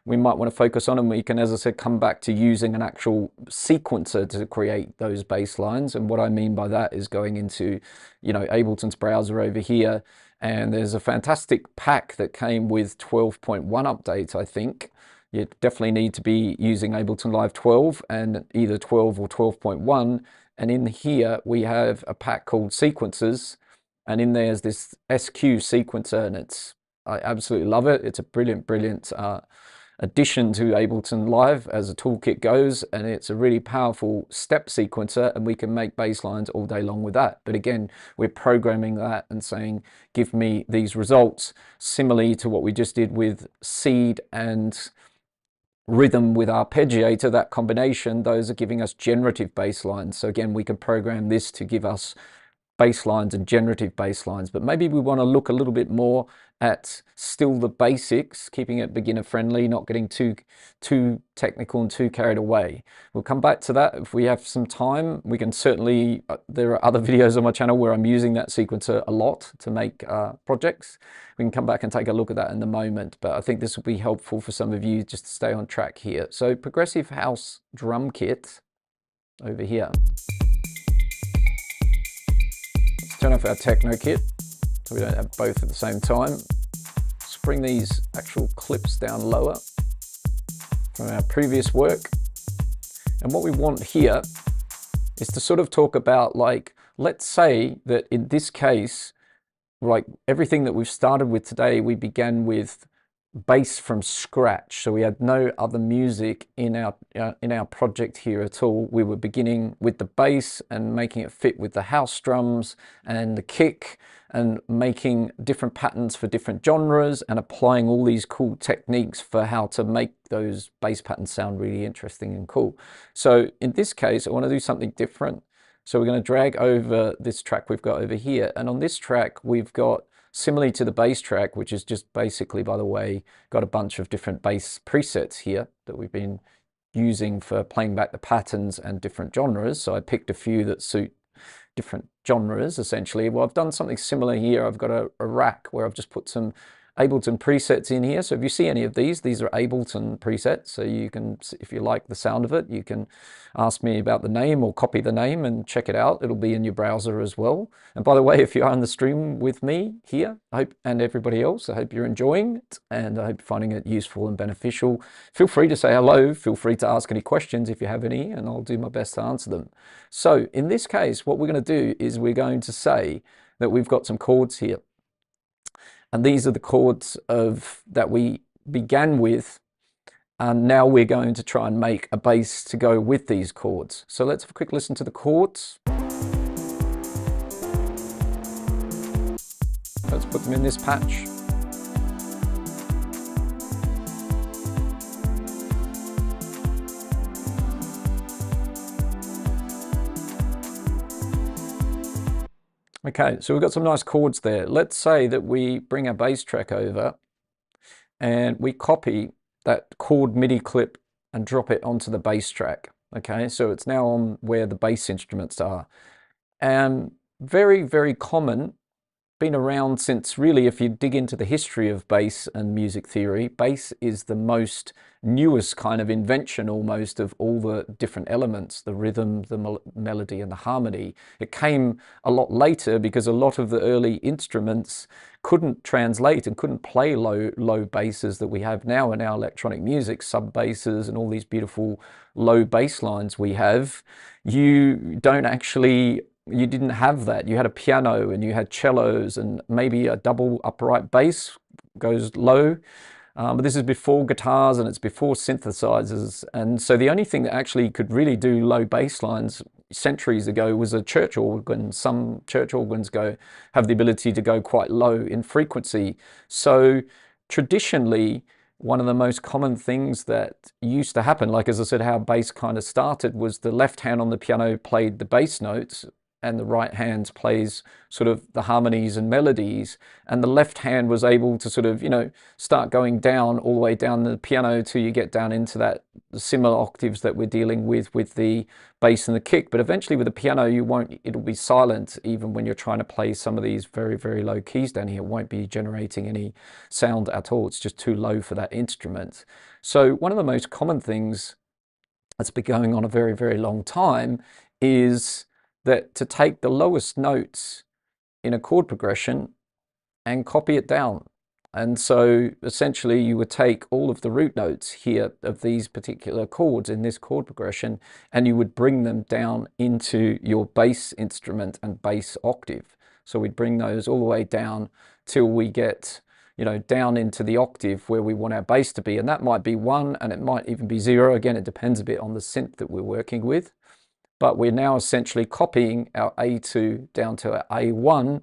we might want to focus on, and we can, as I said, come back to using an actual sequencer to create those bass lines. And what I mean by that is going into, Ableton's browser over here, and there's a fantastic pack that came with 12.1 updates, I think. You definitely need to be using Ableton Live 12 and either 12 or 12.1. And in here we have a pack called Sequencers, and in there's this SQ sequencer, and I absolutely love it. It's a brilliant addition to Ableton Live as a toolkit goes, and it's a really powerful step sequencer, and we can make bass lines all day long with that. But again, we're programming that and saying, give me these results, similarly to what we just did with seed and rhythm with arpeggiator. That combination, those are giving us generative bass lines. So again, we can program this to give us bass lines and generative bass lines, but maybe we want to look a little bit more at still the basics, keeping it beginner friendly, not getting too technical and too carried away. We'll come back to that if we have some time. We can certainly, there are other videos on my channel where I'm using that sequencer a lot to make projects. We can come back and take a look at that in a moment, but I think this will be helpful for some of you just to stay on track here. So progressive house drum kit over here. Let's turn off our techno kit so we don't have both at the same time. Let's bring these actual clips down lower from our previous work. And what we want here is to sort of talk about, like, let's say that in this case, like everything that we've started with today, we began with bass from scratch. So we had no other music in our project here at all. We were beginning with the bass and making it fit with the house drums and the kick, and making different patterns for different genres and applying all these cool techniques for how to make those bass patterns sound really interesting and cool. So in this case, I want to do something different. So we're going to drag over this track we've got over here, and on this track we've got, similarly to the bass track, which is just basically, by the way, got a bunch of different bass presets here that we've been using for playing back the patterns and different genres. So I picked a few that suit different genres, essentially. Well, I've done something similar here. I've got a rack where I've just put some Ableton presets in here. So if you see any of these are Ableton presets. So you can, if you like the sound of it, you can ask me about the name or copy the name and check it out. It'll be in your browser as well. And by the way, if you're on the stream with me here, I hope, and everybody else, I hope you're enjoying it, and I hope you're finding it useful and beneficial. Feel free to say hello. Feel free to ask any questions if you have any, and I'll do my best to answer them. So in this case, what we're going to do is we're going to say that we've got some chords here. And these are the chords that we began with, and now we're going to try and make a bass to go with these chords. So let's have a quick listen to the chords. Let's put them in this patch. Okay, so we've got some nice chords there. Let's say that we bring our bass track over and we copy that chord MIDI clip and drop it onto the bass track. Okay, so it's now on where the bass instruments are. And very, very common, been around since, really, if you dig into the history of bass and music theory, bass is the most newest kind of invention almost of all the different elements, the rhythm, the melody and the harmony. It came a lot later because a lot of the early instruments couldn't translate and couldn't play low basses that we have now in our electronic music, sub basses and all these beautiful low bass lines we have. You didn't have that. You had a piano and you had cellos and maybe a double upright bass goes low. But this is before guitars and it's before synthesizers. And so the only thing that actually could really do low bass lines centuries ago was a church organ. Some church organs have the ability to go quite low in frequency. So traditionally, one of the most common things that used to happen, like as I said, how bass kind of started, was the left hand on the piano played the bass notes and the right hand plays sort of the harmonies and melodies, and the left hand was able to sort of, start going down all the way down the piano till you get down into that similar octaves that we're dealing with the bass and the kick. But eventually with the piano, it'll be silent even when you're trying to play some of these very, very low keys down here. It won't be generating any sound at all. It's just too low for that instrument. So one of the most common things that's been going on a very, very long time is that to take the lowest notes in a chord progression and copy it down. And so essentially you would take all of the root notes here of these particular chords in this chord progression, and you would bring them down into your bass instrument and bass octave. So we'd bring those all the way down till we get, down into the octave where we want our bass to be. And that might be 1 and it might even be 0. Again, it depends a bit on the synth that we're working with. But we're now essentially copying our A2 down to our A1,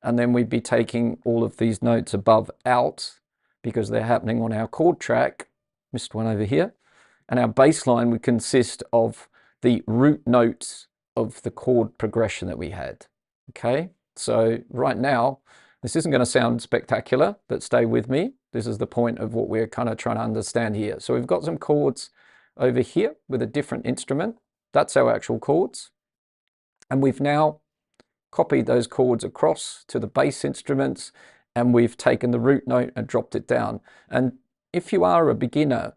and then we'd be taking all of these notes above out because they're happening on our chord track. Missed one over here. And our bass line would consist of the root notes of the chord progression that we had. Okay, so right now, this isn't going to sound spectacular, but stay with me. This is the point of what we're kind of trying to understand here. So we've got some chords over here with a different instrument. That's our actual chords. And we've now copied those chords across to the bass instruments, and we've taken the root note and dropped it down. And if you are a beginner,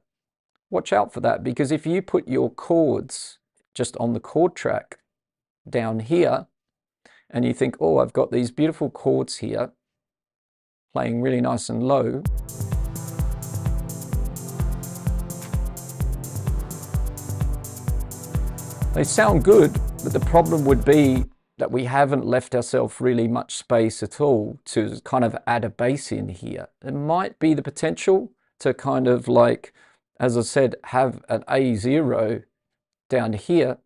watch out for that, because if you put your chords just on the chord track down here, and you think, oh, I've got these beautiful chords here, playing really nice and low, they sound good, but the problem would be that we haven't left ourselves really much space at all to kind of add a bass in here. There might be the potential to kind of like, as I said, have an A0 down here,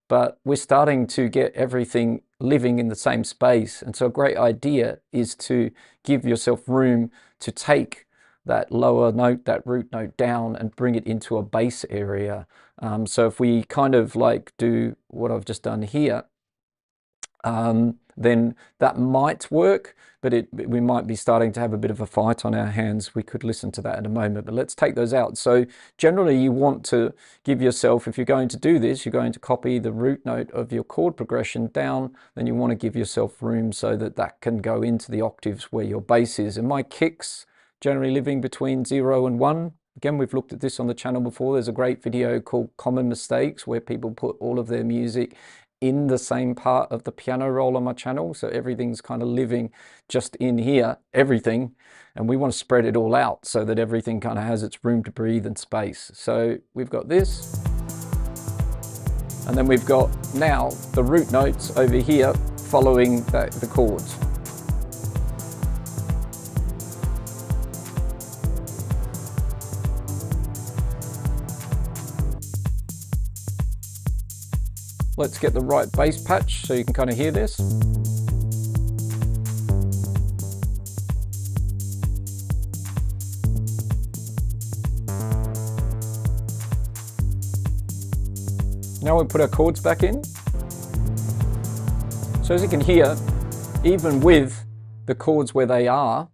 but we're starting to get everything living in the same space. And so a great idea is to give yourself room to take that lower note, that root note down, and bring it into a bass area. So if we kind of like do what I've just done here, then that might work, but we might be starting to have a bit of a fight on our hands. We could listen to that in a moment, but let's take those out. So generally you want to give yourself, if you're going to do this, you're going to copy the root note of your chord progression down, then you want to give yourself room so that that can go into the octaves where your bass is. And my kicks generally living between 0 and 1. Again, we've looked at this on the channel before. There's a great video called Common Mistakes where people put all of their music in the same part of the piano roll on my channel. So everything's kind of living just in here, everything. And we want to spread it all out so that everything kind of has its room to breathe and space. So we've got this. And then we've got now the root notes over here following the chords. Let's get the right bass patch so you can kind of hear this. Now we put our chords back in. So as you can hear, even with the chords where they are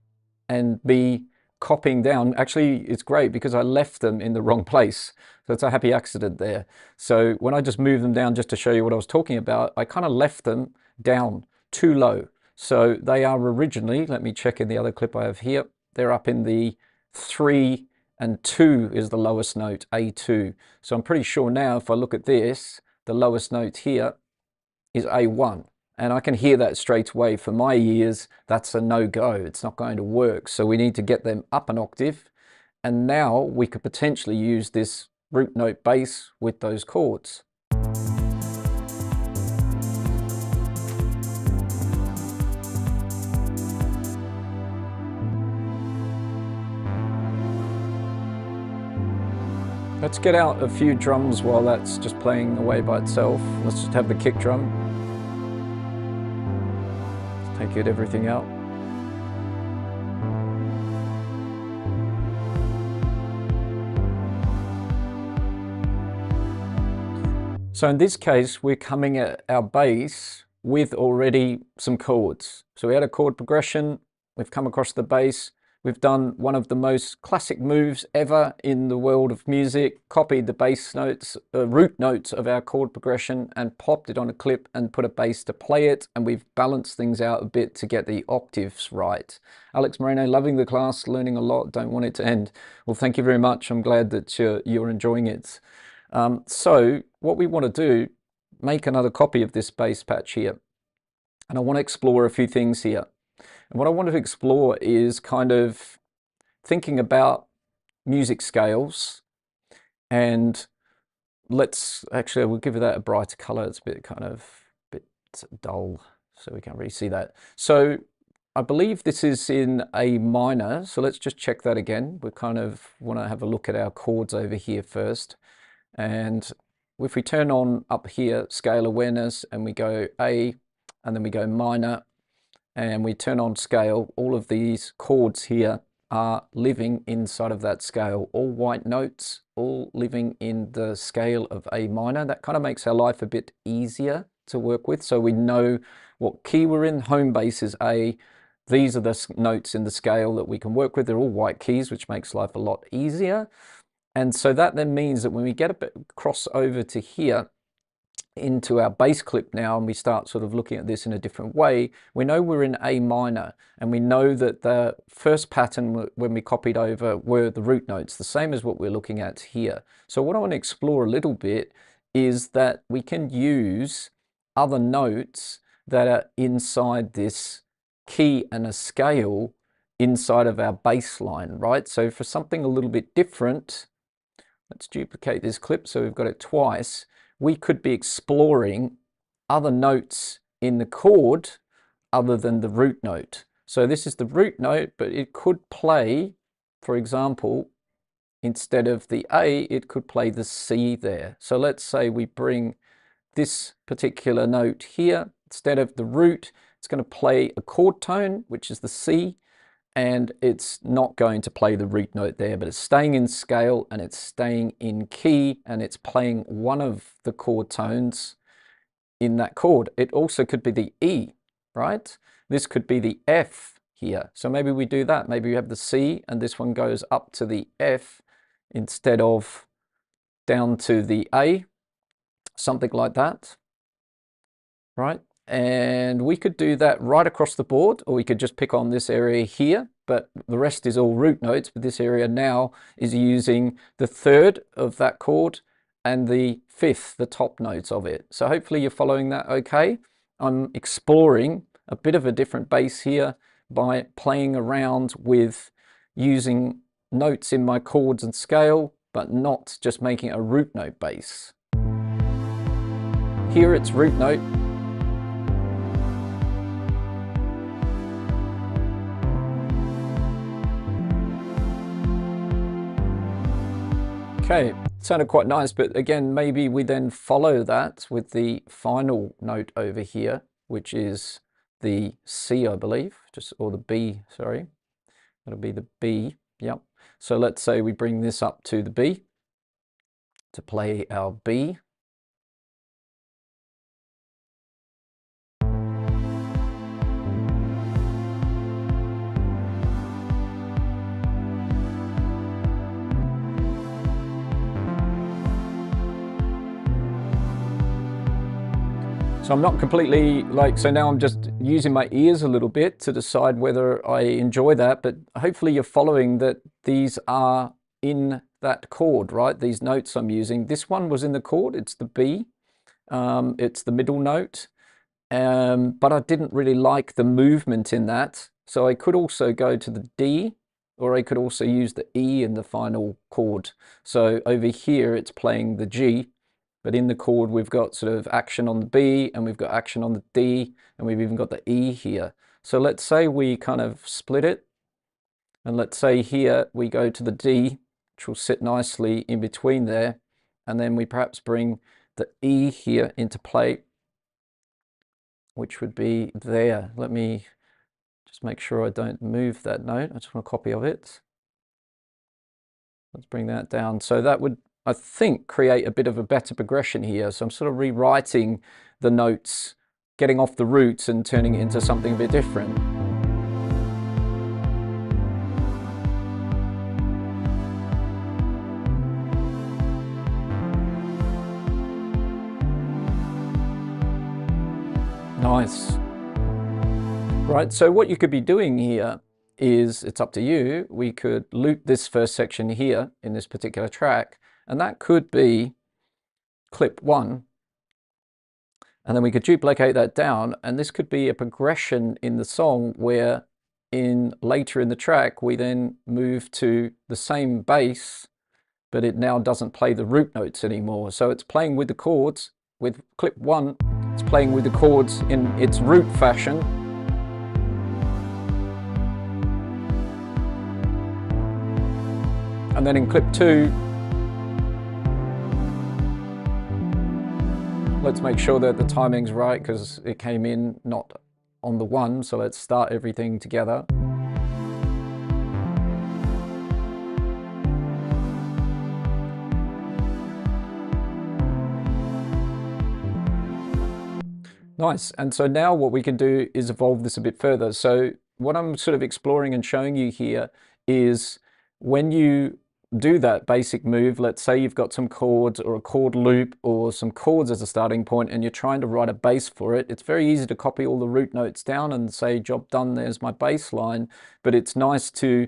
and be copying down, actually it's great because I left them in the wrong place. So it's a happy accident there. So when I just moved them down just to show you what I was talking about, I kind of left them down too low. So they are originally, let me check in the other clip I have here, they're up in the 3 and 2 is the lowest note, A2. So I'm pretty sure now if I look at this, the lowest note here is A1. And I can hear that straight away. For my ears, that's a no-go. It's not going to work. So we need to get them up an octave. And now we could potentially use this root note bass with those chords. Let's get out a few drums while that's just playing away by itself. Let's just have the kick drum. Take it everything out. So in this case, we're coming at our bass with already some chords. So we had a chord progression, we've come across the bass, we've done one of the most classic moves ever in the world of music, copied the bass notes, root notes of our chord progression and popped it on a clip and put a bass to play it, and we've balanced things out a bit to get the octaves right. Alex Moreno, loving the class, learning a lot, don't want it to end. Well, thank you very much. I'm glad that you're enjoying it. So what we want to do, make another copy of this bass patch here. And I want to explore a few things here. And what I want to explore is kind of thinking about music scales. And let's actually, we'll give that a brighter color. It's a bit kind of bit dull, so we can't really see that. So I believe this is in A minor. So let's just check that again. We kind of want to have a look at our chords over here first. And if we turn on up here, scale awareness, and we go A, and then we go minor, and we turn on scale, all of these chords here are living inside of that scale. All white notes, all living in the scale of A minor. That kind of makes our life a bit easier to work with. So we know what key we're in. Home bass is A. These are the notes in the scale that we can work with. They're all white keys, which makes life a lot easier. And so that then means that when we get a bit cross over to here into our bass clip now, and we start sort of looking at this in a different way, we know we're in A minor, and we know that the first pattern when we copied over were the root notes, the same as what we're looking at here. So what I want to explore a little bit is that we can use other notes that are inside this key and a scale inside of our bass line, right? So for something a little bit different, let's duplicate this clip so we've got it twice. We could be exploring other notes in the chord other than the root note. So this is the root note, but it could play, for example, instead of the A, it could play the C there. So let's say we bring this particular note here. Instead of the root, it's going to play a chord tone, which is the C, and it's not going to play the root note there, but it's staying in scale and it's staying in key, and it's playing one of the chord tones in that chord. It also could be the E, right? This could be the F here. So maybe we do that. Maybe we have the C and this one goes up to the F instead of down to the A, something like that, right? And we could do that right across the board, or we could just pick on this area here, but the rest is all root notes. But this area now is using the third of that chord and the fifth, the top notes of it. So hopefully you're following that okay. I'm exploring a bit of a different bass here by playing around with using notes in my chords and scale, but not just making a root note bass. Here it's root note. Okay, sounded quite nice, but again, maybe we then follow that with the final note over here, which is the C, I believe, or the B, sorry. That'll be the B, yep. So let's say we bring this up to the B to play our B. So I'm not completely so now I'm just using my ears a little bit to decide whether I enjoy that, but hopefully you're following that these are in that chord, right? These notes I'm using. This one was in the chord, it's the B, it's the middle note, but I didn't really like the movement in that. So I could also go to the D, or I could also use the E in the final chord. So over here it's playing the G. But in the chord, we've got sort of action on the B, and we've got action on the D, and we've even got the E here. So let's say we kind of split it, and let's say here we go to the D, which will sit nicely in between there, and then we perhaps bring the E here into play, which would be there. Let me just make sure I don't move that note. I just want a copy of it. Let's bring that down. So that would, I think, create a bit of a better progression here. So I'm sort of rewriting the notes, getting off the roots and turning it into something a bit different. Nice. Right, so what you could be doing here is, it's up to you, we could loop this first section here in this particular track, and that could be clip 1, and then we could duplicate that down, and this could be a progression in the song where later in the track we then move to the same bass, but it now doesn't play the root notes anymore. So it's playing with the chords. With clip 1, it's playing with the chords in its root fashion. And then in clip 2, let's make sure that the timing's right because it came in not on the 1, so let's start everything together. Nice. And so now what we can do is evolve this a bit further. So what I'm sort of exploring and showing you here is when you do that basic move, let's say you've got some chords or a chord loop or some chords as a starting point and you're trying to write a bass for it, it's very easy to copy all the root notes down and say, job done, there's my bass line. But it's nice to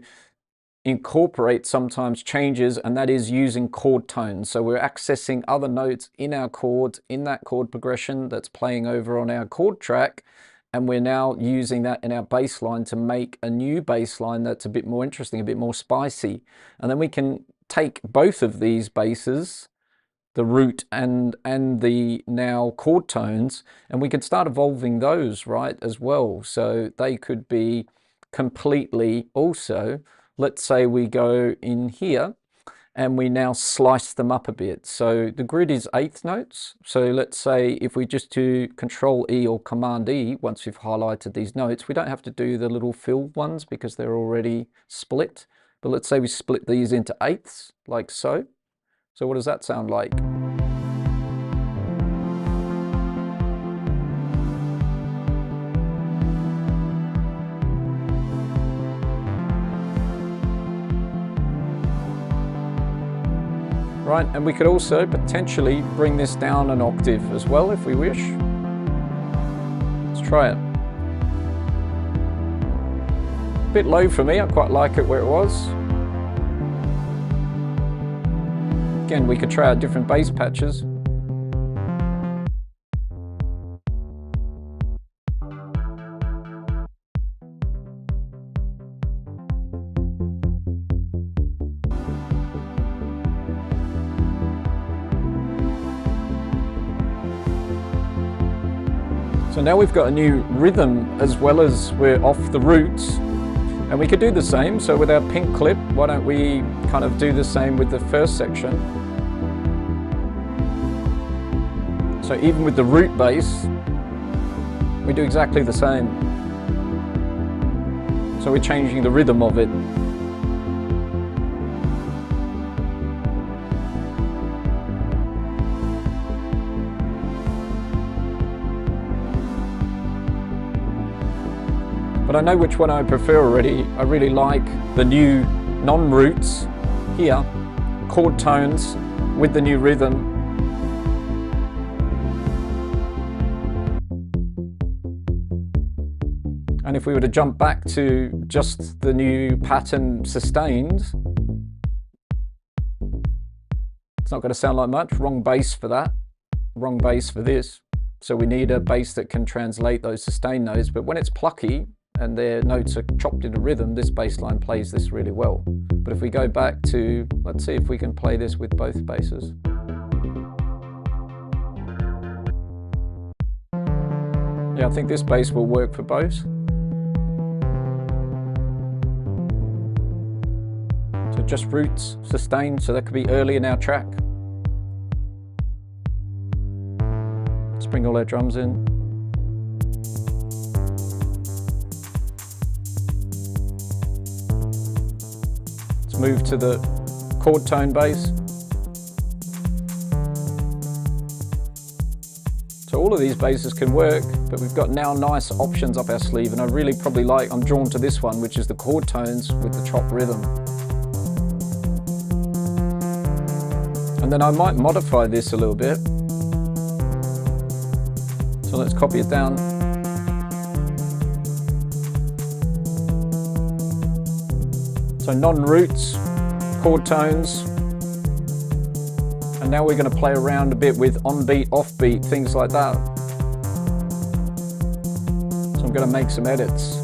incorporate sometimes changes, and that is using chord tones. So we're accessing other notes in our chords, in that chord progression that's playing over on our chord track, and we're now using that in our bass line to make a new bass line that's a bit more interesting, a bit more spicy. And then we can take both of these basses, the root and the now chord tones, and we can start evolving those, right, as well. So they could be completely also, let's say we go in here and we now slice them up a bit. So the grid is eighth notes. So let's say if we just do Control E or Command E, once we've highlighted these notes, we don't have to do the little fill ones because they're already split. But let's say we split these into eighths, like so. So what does that sound like? Right, and we could also potentially bring this down an octave as well if we wish. Let's try it. A bit low for me, I quite like it where it was. Again, we could try out different bass patches. So now we've got a new rhythm as well as we're off the roots, and we could do the same. So with our pink clip, why don't we kind of do the same with the first section? So even with the root bass, we do exactly the same. So we're changing the rhythm of it. But I know which one I prefer already. I really like the new non-roots here, chord tones with the new rhythm. And if we were to jump back to just the new pattern sustained, it's not going to sound like much. Wrong bass for that, wrong bass for this. So we need a bass that can translate those sustained notes, but when it's plucky, and their notes are chopped into rhythm, this bass line plays this really well. But if we go back to, let's see if we can play this with both basses. Yeah, I think this bass will work for both. So just roots, sustained, so that could be early in our track. Let's bring all our drums in. Move to the chord tone bass. So all of these basses can work, but we've got now nice options up our sleeve, and I really probably like, I'm drawn to this one, which is the chord tones with the chop rhythm. And then I might modify this a little bit. So let's copy it down. So non-roots, chord tones, and now we're going to play around a bit with on-beat, off-beat, things like that. So I'm going to make some edits.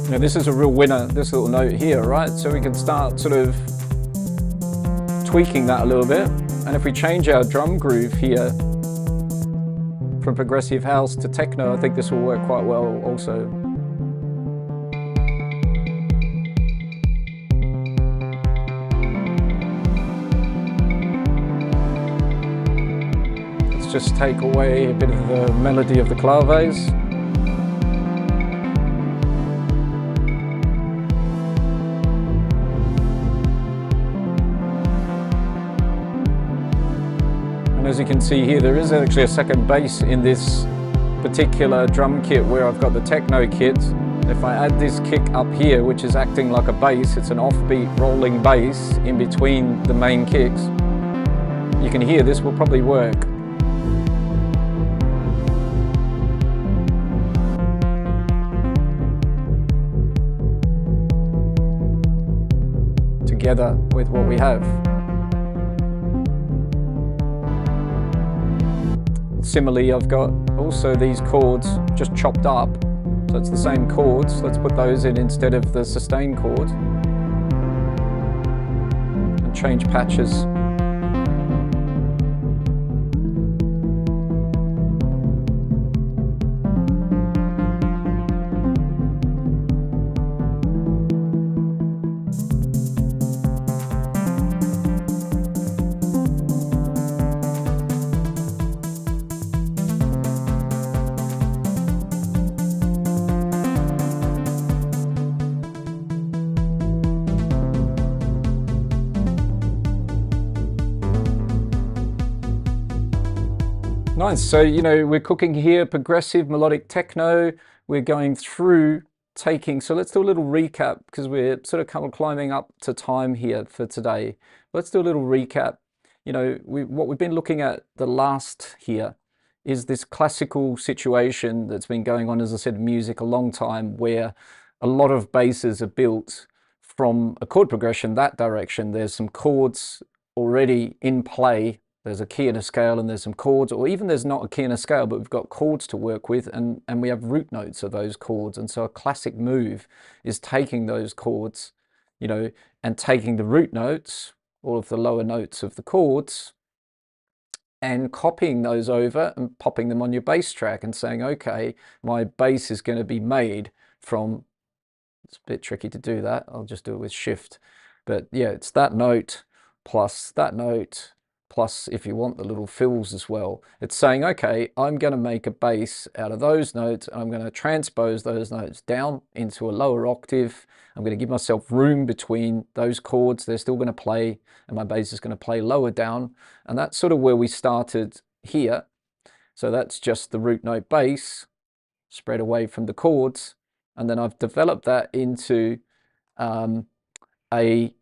You know, this is a real winner, this little note here, right? So we can start sort of tweaking that a little bit. And if we change our drum groove here from progressive house to techno, I think this will work quite well also. Let's just take away a bit of the melody of the claves. As you can see here, there is actually a second bass in this particular drum kit where I've got the techno kit. If I add this kick up here, which is acting like a bass, it's an offbeat rolling bass in between the main kicks. You can hear this will probably work. Together with what we have. Similarly, I've got also these chords just chopped up, so it's the same chords. Let's put those in instead of the sustain chord and change patches. Nice, so you know, we're cooking here progressive melodic techno. We're going through taking, so let's do a little recap because we're sort of kind of climbing up to time here for today. Let's do a little recap. You know, what we've been looking at the last here is this classical situation that's been going on, as I said, in music a long time, where a lot of basses are built from a chord progression that direction. There's some chords already in play. There's a key and a scale and there's some chords, or even there's not a key and a scale, but we've got chords to work with, and we have root notes of those chords. And so a classic move is taking those chords, you know, and taking the root notes, all of the lower notes of the chords, and copying those over and popping them on your bass track and saying, okay, my bass is going to be made from, it's a bit tricky to do that, I'll just do it with shift. But yeah, it's that note plus that note, plus if you want the little fills as well. It's saying, okay, I'm going to make a bass out of those notes and I'm going to transpose those notes down into a lower octave. I'm going to give myself room between those chords. They're still going to play and my bass is going to play lower down. And that's sort of where we started here. So that's just the root note bass spread away from the chords. And then I've developed that into a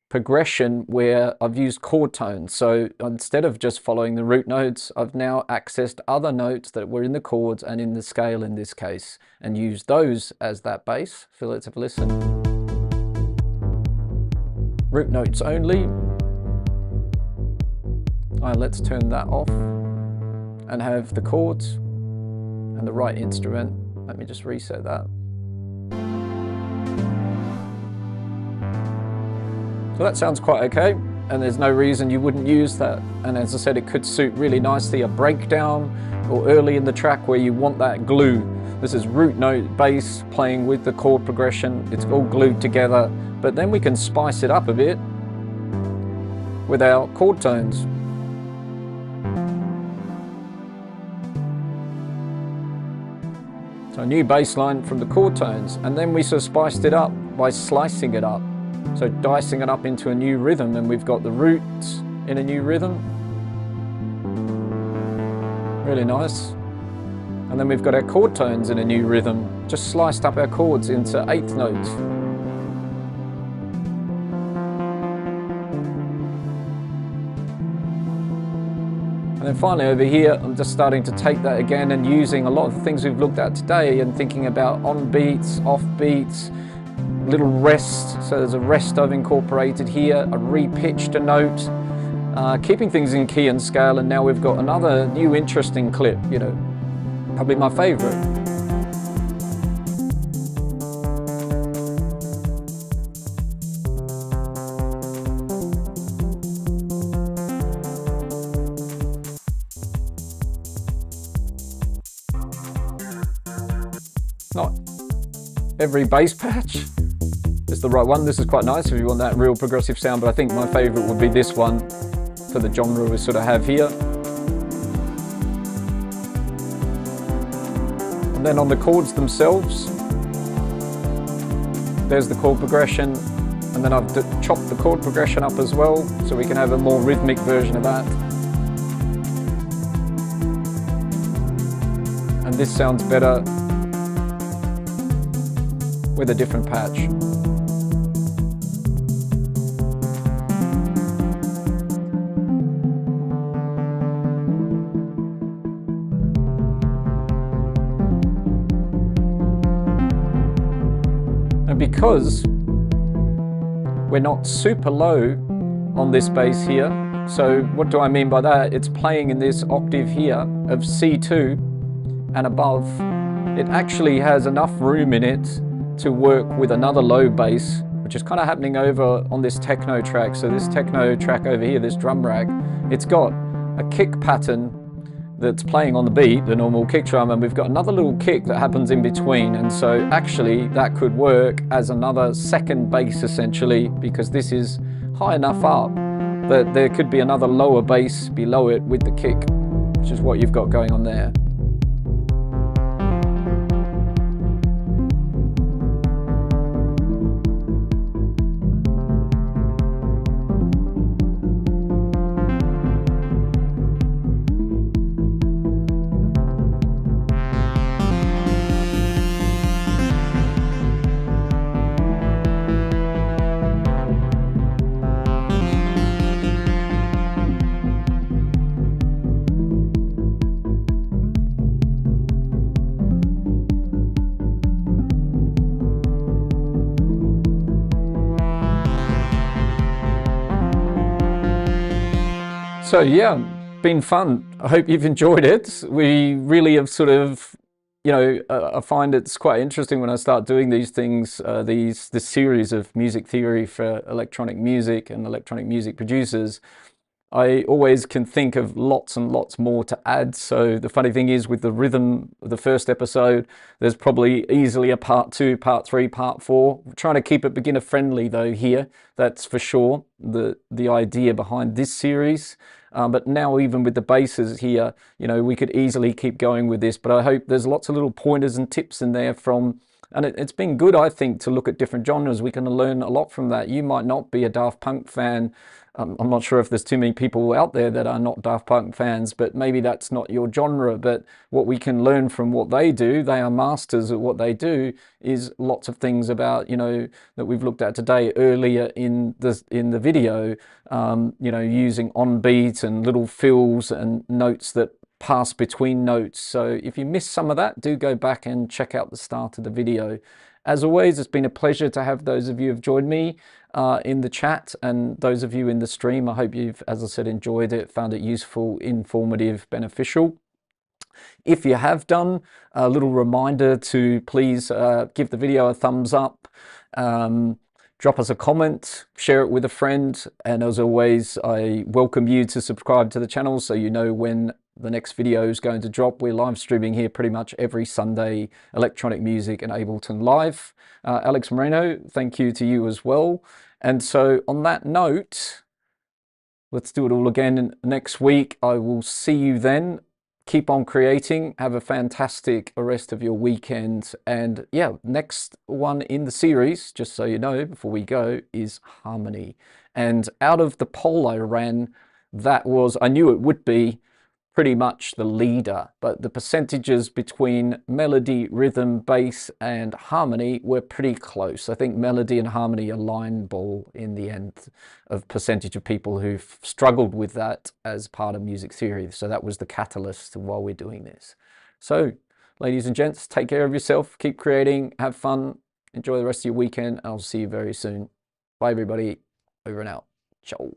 progression where I've used chord tones. So instead of just following the root notes, I've now accessed other notes that were in the chords and in the scale in this case, and used those as that bass. So let's have a listen. Root notes only. Let's turn that off and have the chords and the right instrument. Let me just reset that. So that sounds quite okay, and there's no reason you wouldn't use that. And as I said, it could suit really nicely a breakdown or early in the track where you want that glue. This is root note bass playing with the chord progression. It's all glued together, but then we can spice it up a bit with our chord tones. So a new bass line from the chord tones, and then we sort of spiced it up by slicing it up. So dicing it up into a new rhythm, and we've got the roots in a new rhythm. Really nice. And then we've got our chord tones in a new rhythm. Just sliced up our chords into eighth notes. And then finally over here, I'm just starting to take that again and using a lot of the things we've looked at today and thinking about on beats, off beats, little rest. So there's a rest I've incorporated here, I re-pitched a note, keeping things in key and scale, and now we've got another new interesting clip, you know, probably my favorite. Not every bass patch is the right one. This is quite nice if you want that real progressive sound, but I think my favorite would be this one for the genre we sort of have here. And then on the chords themselves, there's the chord progression, and then I've chopped the chord progression up as well, so we can have a more rhythmic version of that. And this sounds better with a different patch. And because we're not super low on this bass here, so what do I mean by that? It's playing in this octave here of C2 and above. It actually has enough room in it to work with another low bass, which is kind of happening over on this techno track. So this techno track over here, this drum rack, it's got a kick pattern that's playing on the beat, the normal kick drum, and we've got another little kick that happens in between. And so actually that could work as another second bass essentially, because this is high enough up that there could be another lower bass below it with the kick, which is what you've got going on there. So yeah, been fun. I hope you've enjoyed it. We really have sort of, I find it's quite interesting when I start doing these things, this series of music theory for electronic music and electronic music producers. I always can think of lots and lots more to add. So the funny thing is, with the rhythm of the first episode, there's probably easily a part 2, part 3, part 4. We're trying to keep it beginner friendly though here, that's for sure, the idea behind this series. But now even with the basses here, we could easily keep going with this, but I hope there's lots of little pointers and tips in there from, and it's been good, I think, to look at different genres. We can learn a lot from that. You might not be a Daft Punk fan. I'm not sure if there's too many people out there that are not Daft Punk fans, but maybe that's not your genre. But what we can learn from what they do, they are masters at what they do, is lots of things about, that we've looked at today earlier in the video, using on beat and little fills and notes that pass between notes. So if you missed some of that, do go back and check out the start of the video. As always, it's been a pleasure to have those of you who've joined me in the chat, and those of you in the stream. I hope you've, as I said, enjoyed it, found it useful, informative, beneficial. If you have done, a little reminder to please give the video a thumbs up, drop us a comment, share it with a friend, and as always, I welcome you to subscribe to the channel so you know when the next video is going to drop. We're live streaming here pretty much every Sunday, electronic music and Ableton Live. Alex Moreno, thank you to you as well. And so on that note, let's do it all again next week. I will see you then. Keep on creating. Have a fantastic rest of your weekend. And yeah, next one in the series, just so you know before we go, is harmony. And out of the poll I ran, that was, I knew it would be pretty much the leader, but the percentages between melody, rhythm, bass, and harmony were pretty close. I think melody and harmony are line ball in the end of percentage of people who've struggled with that as part of music theory. So that was the catalyst while we're doing this. So, ladies and gents, take care of yourself, keep creating, have fun, enjoy the rest of your weekend. I'll see you very soon. Bye everybody, over and out. Ciao.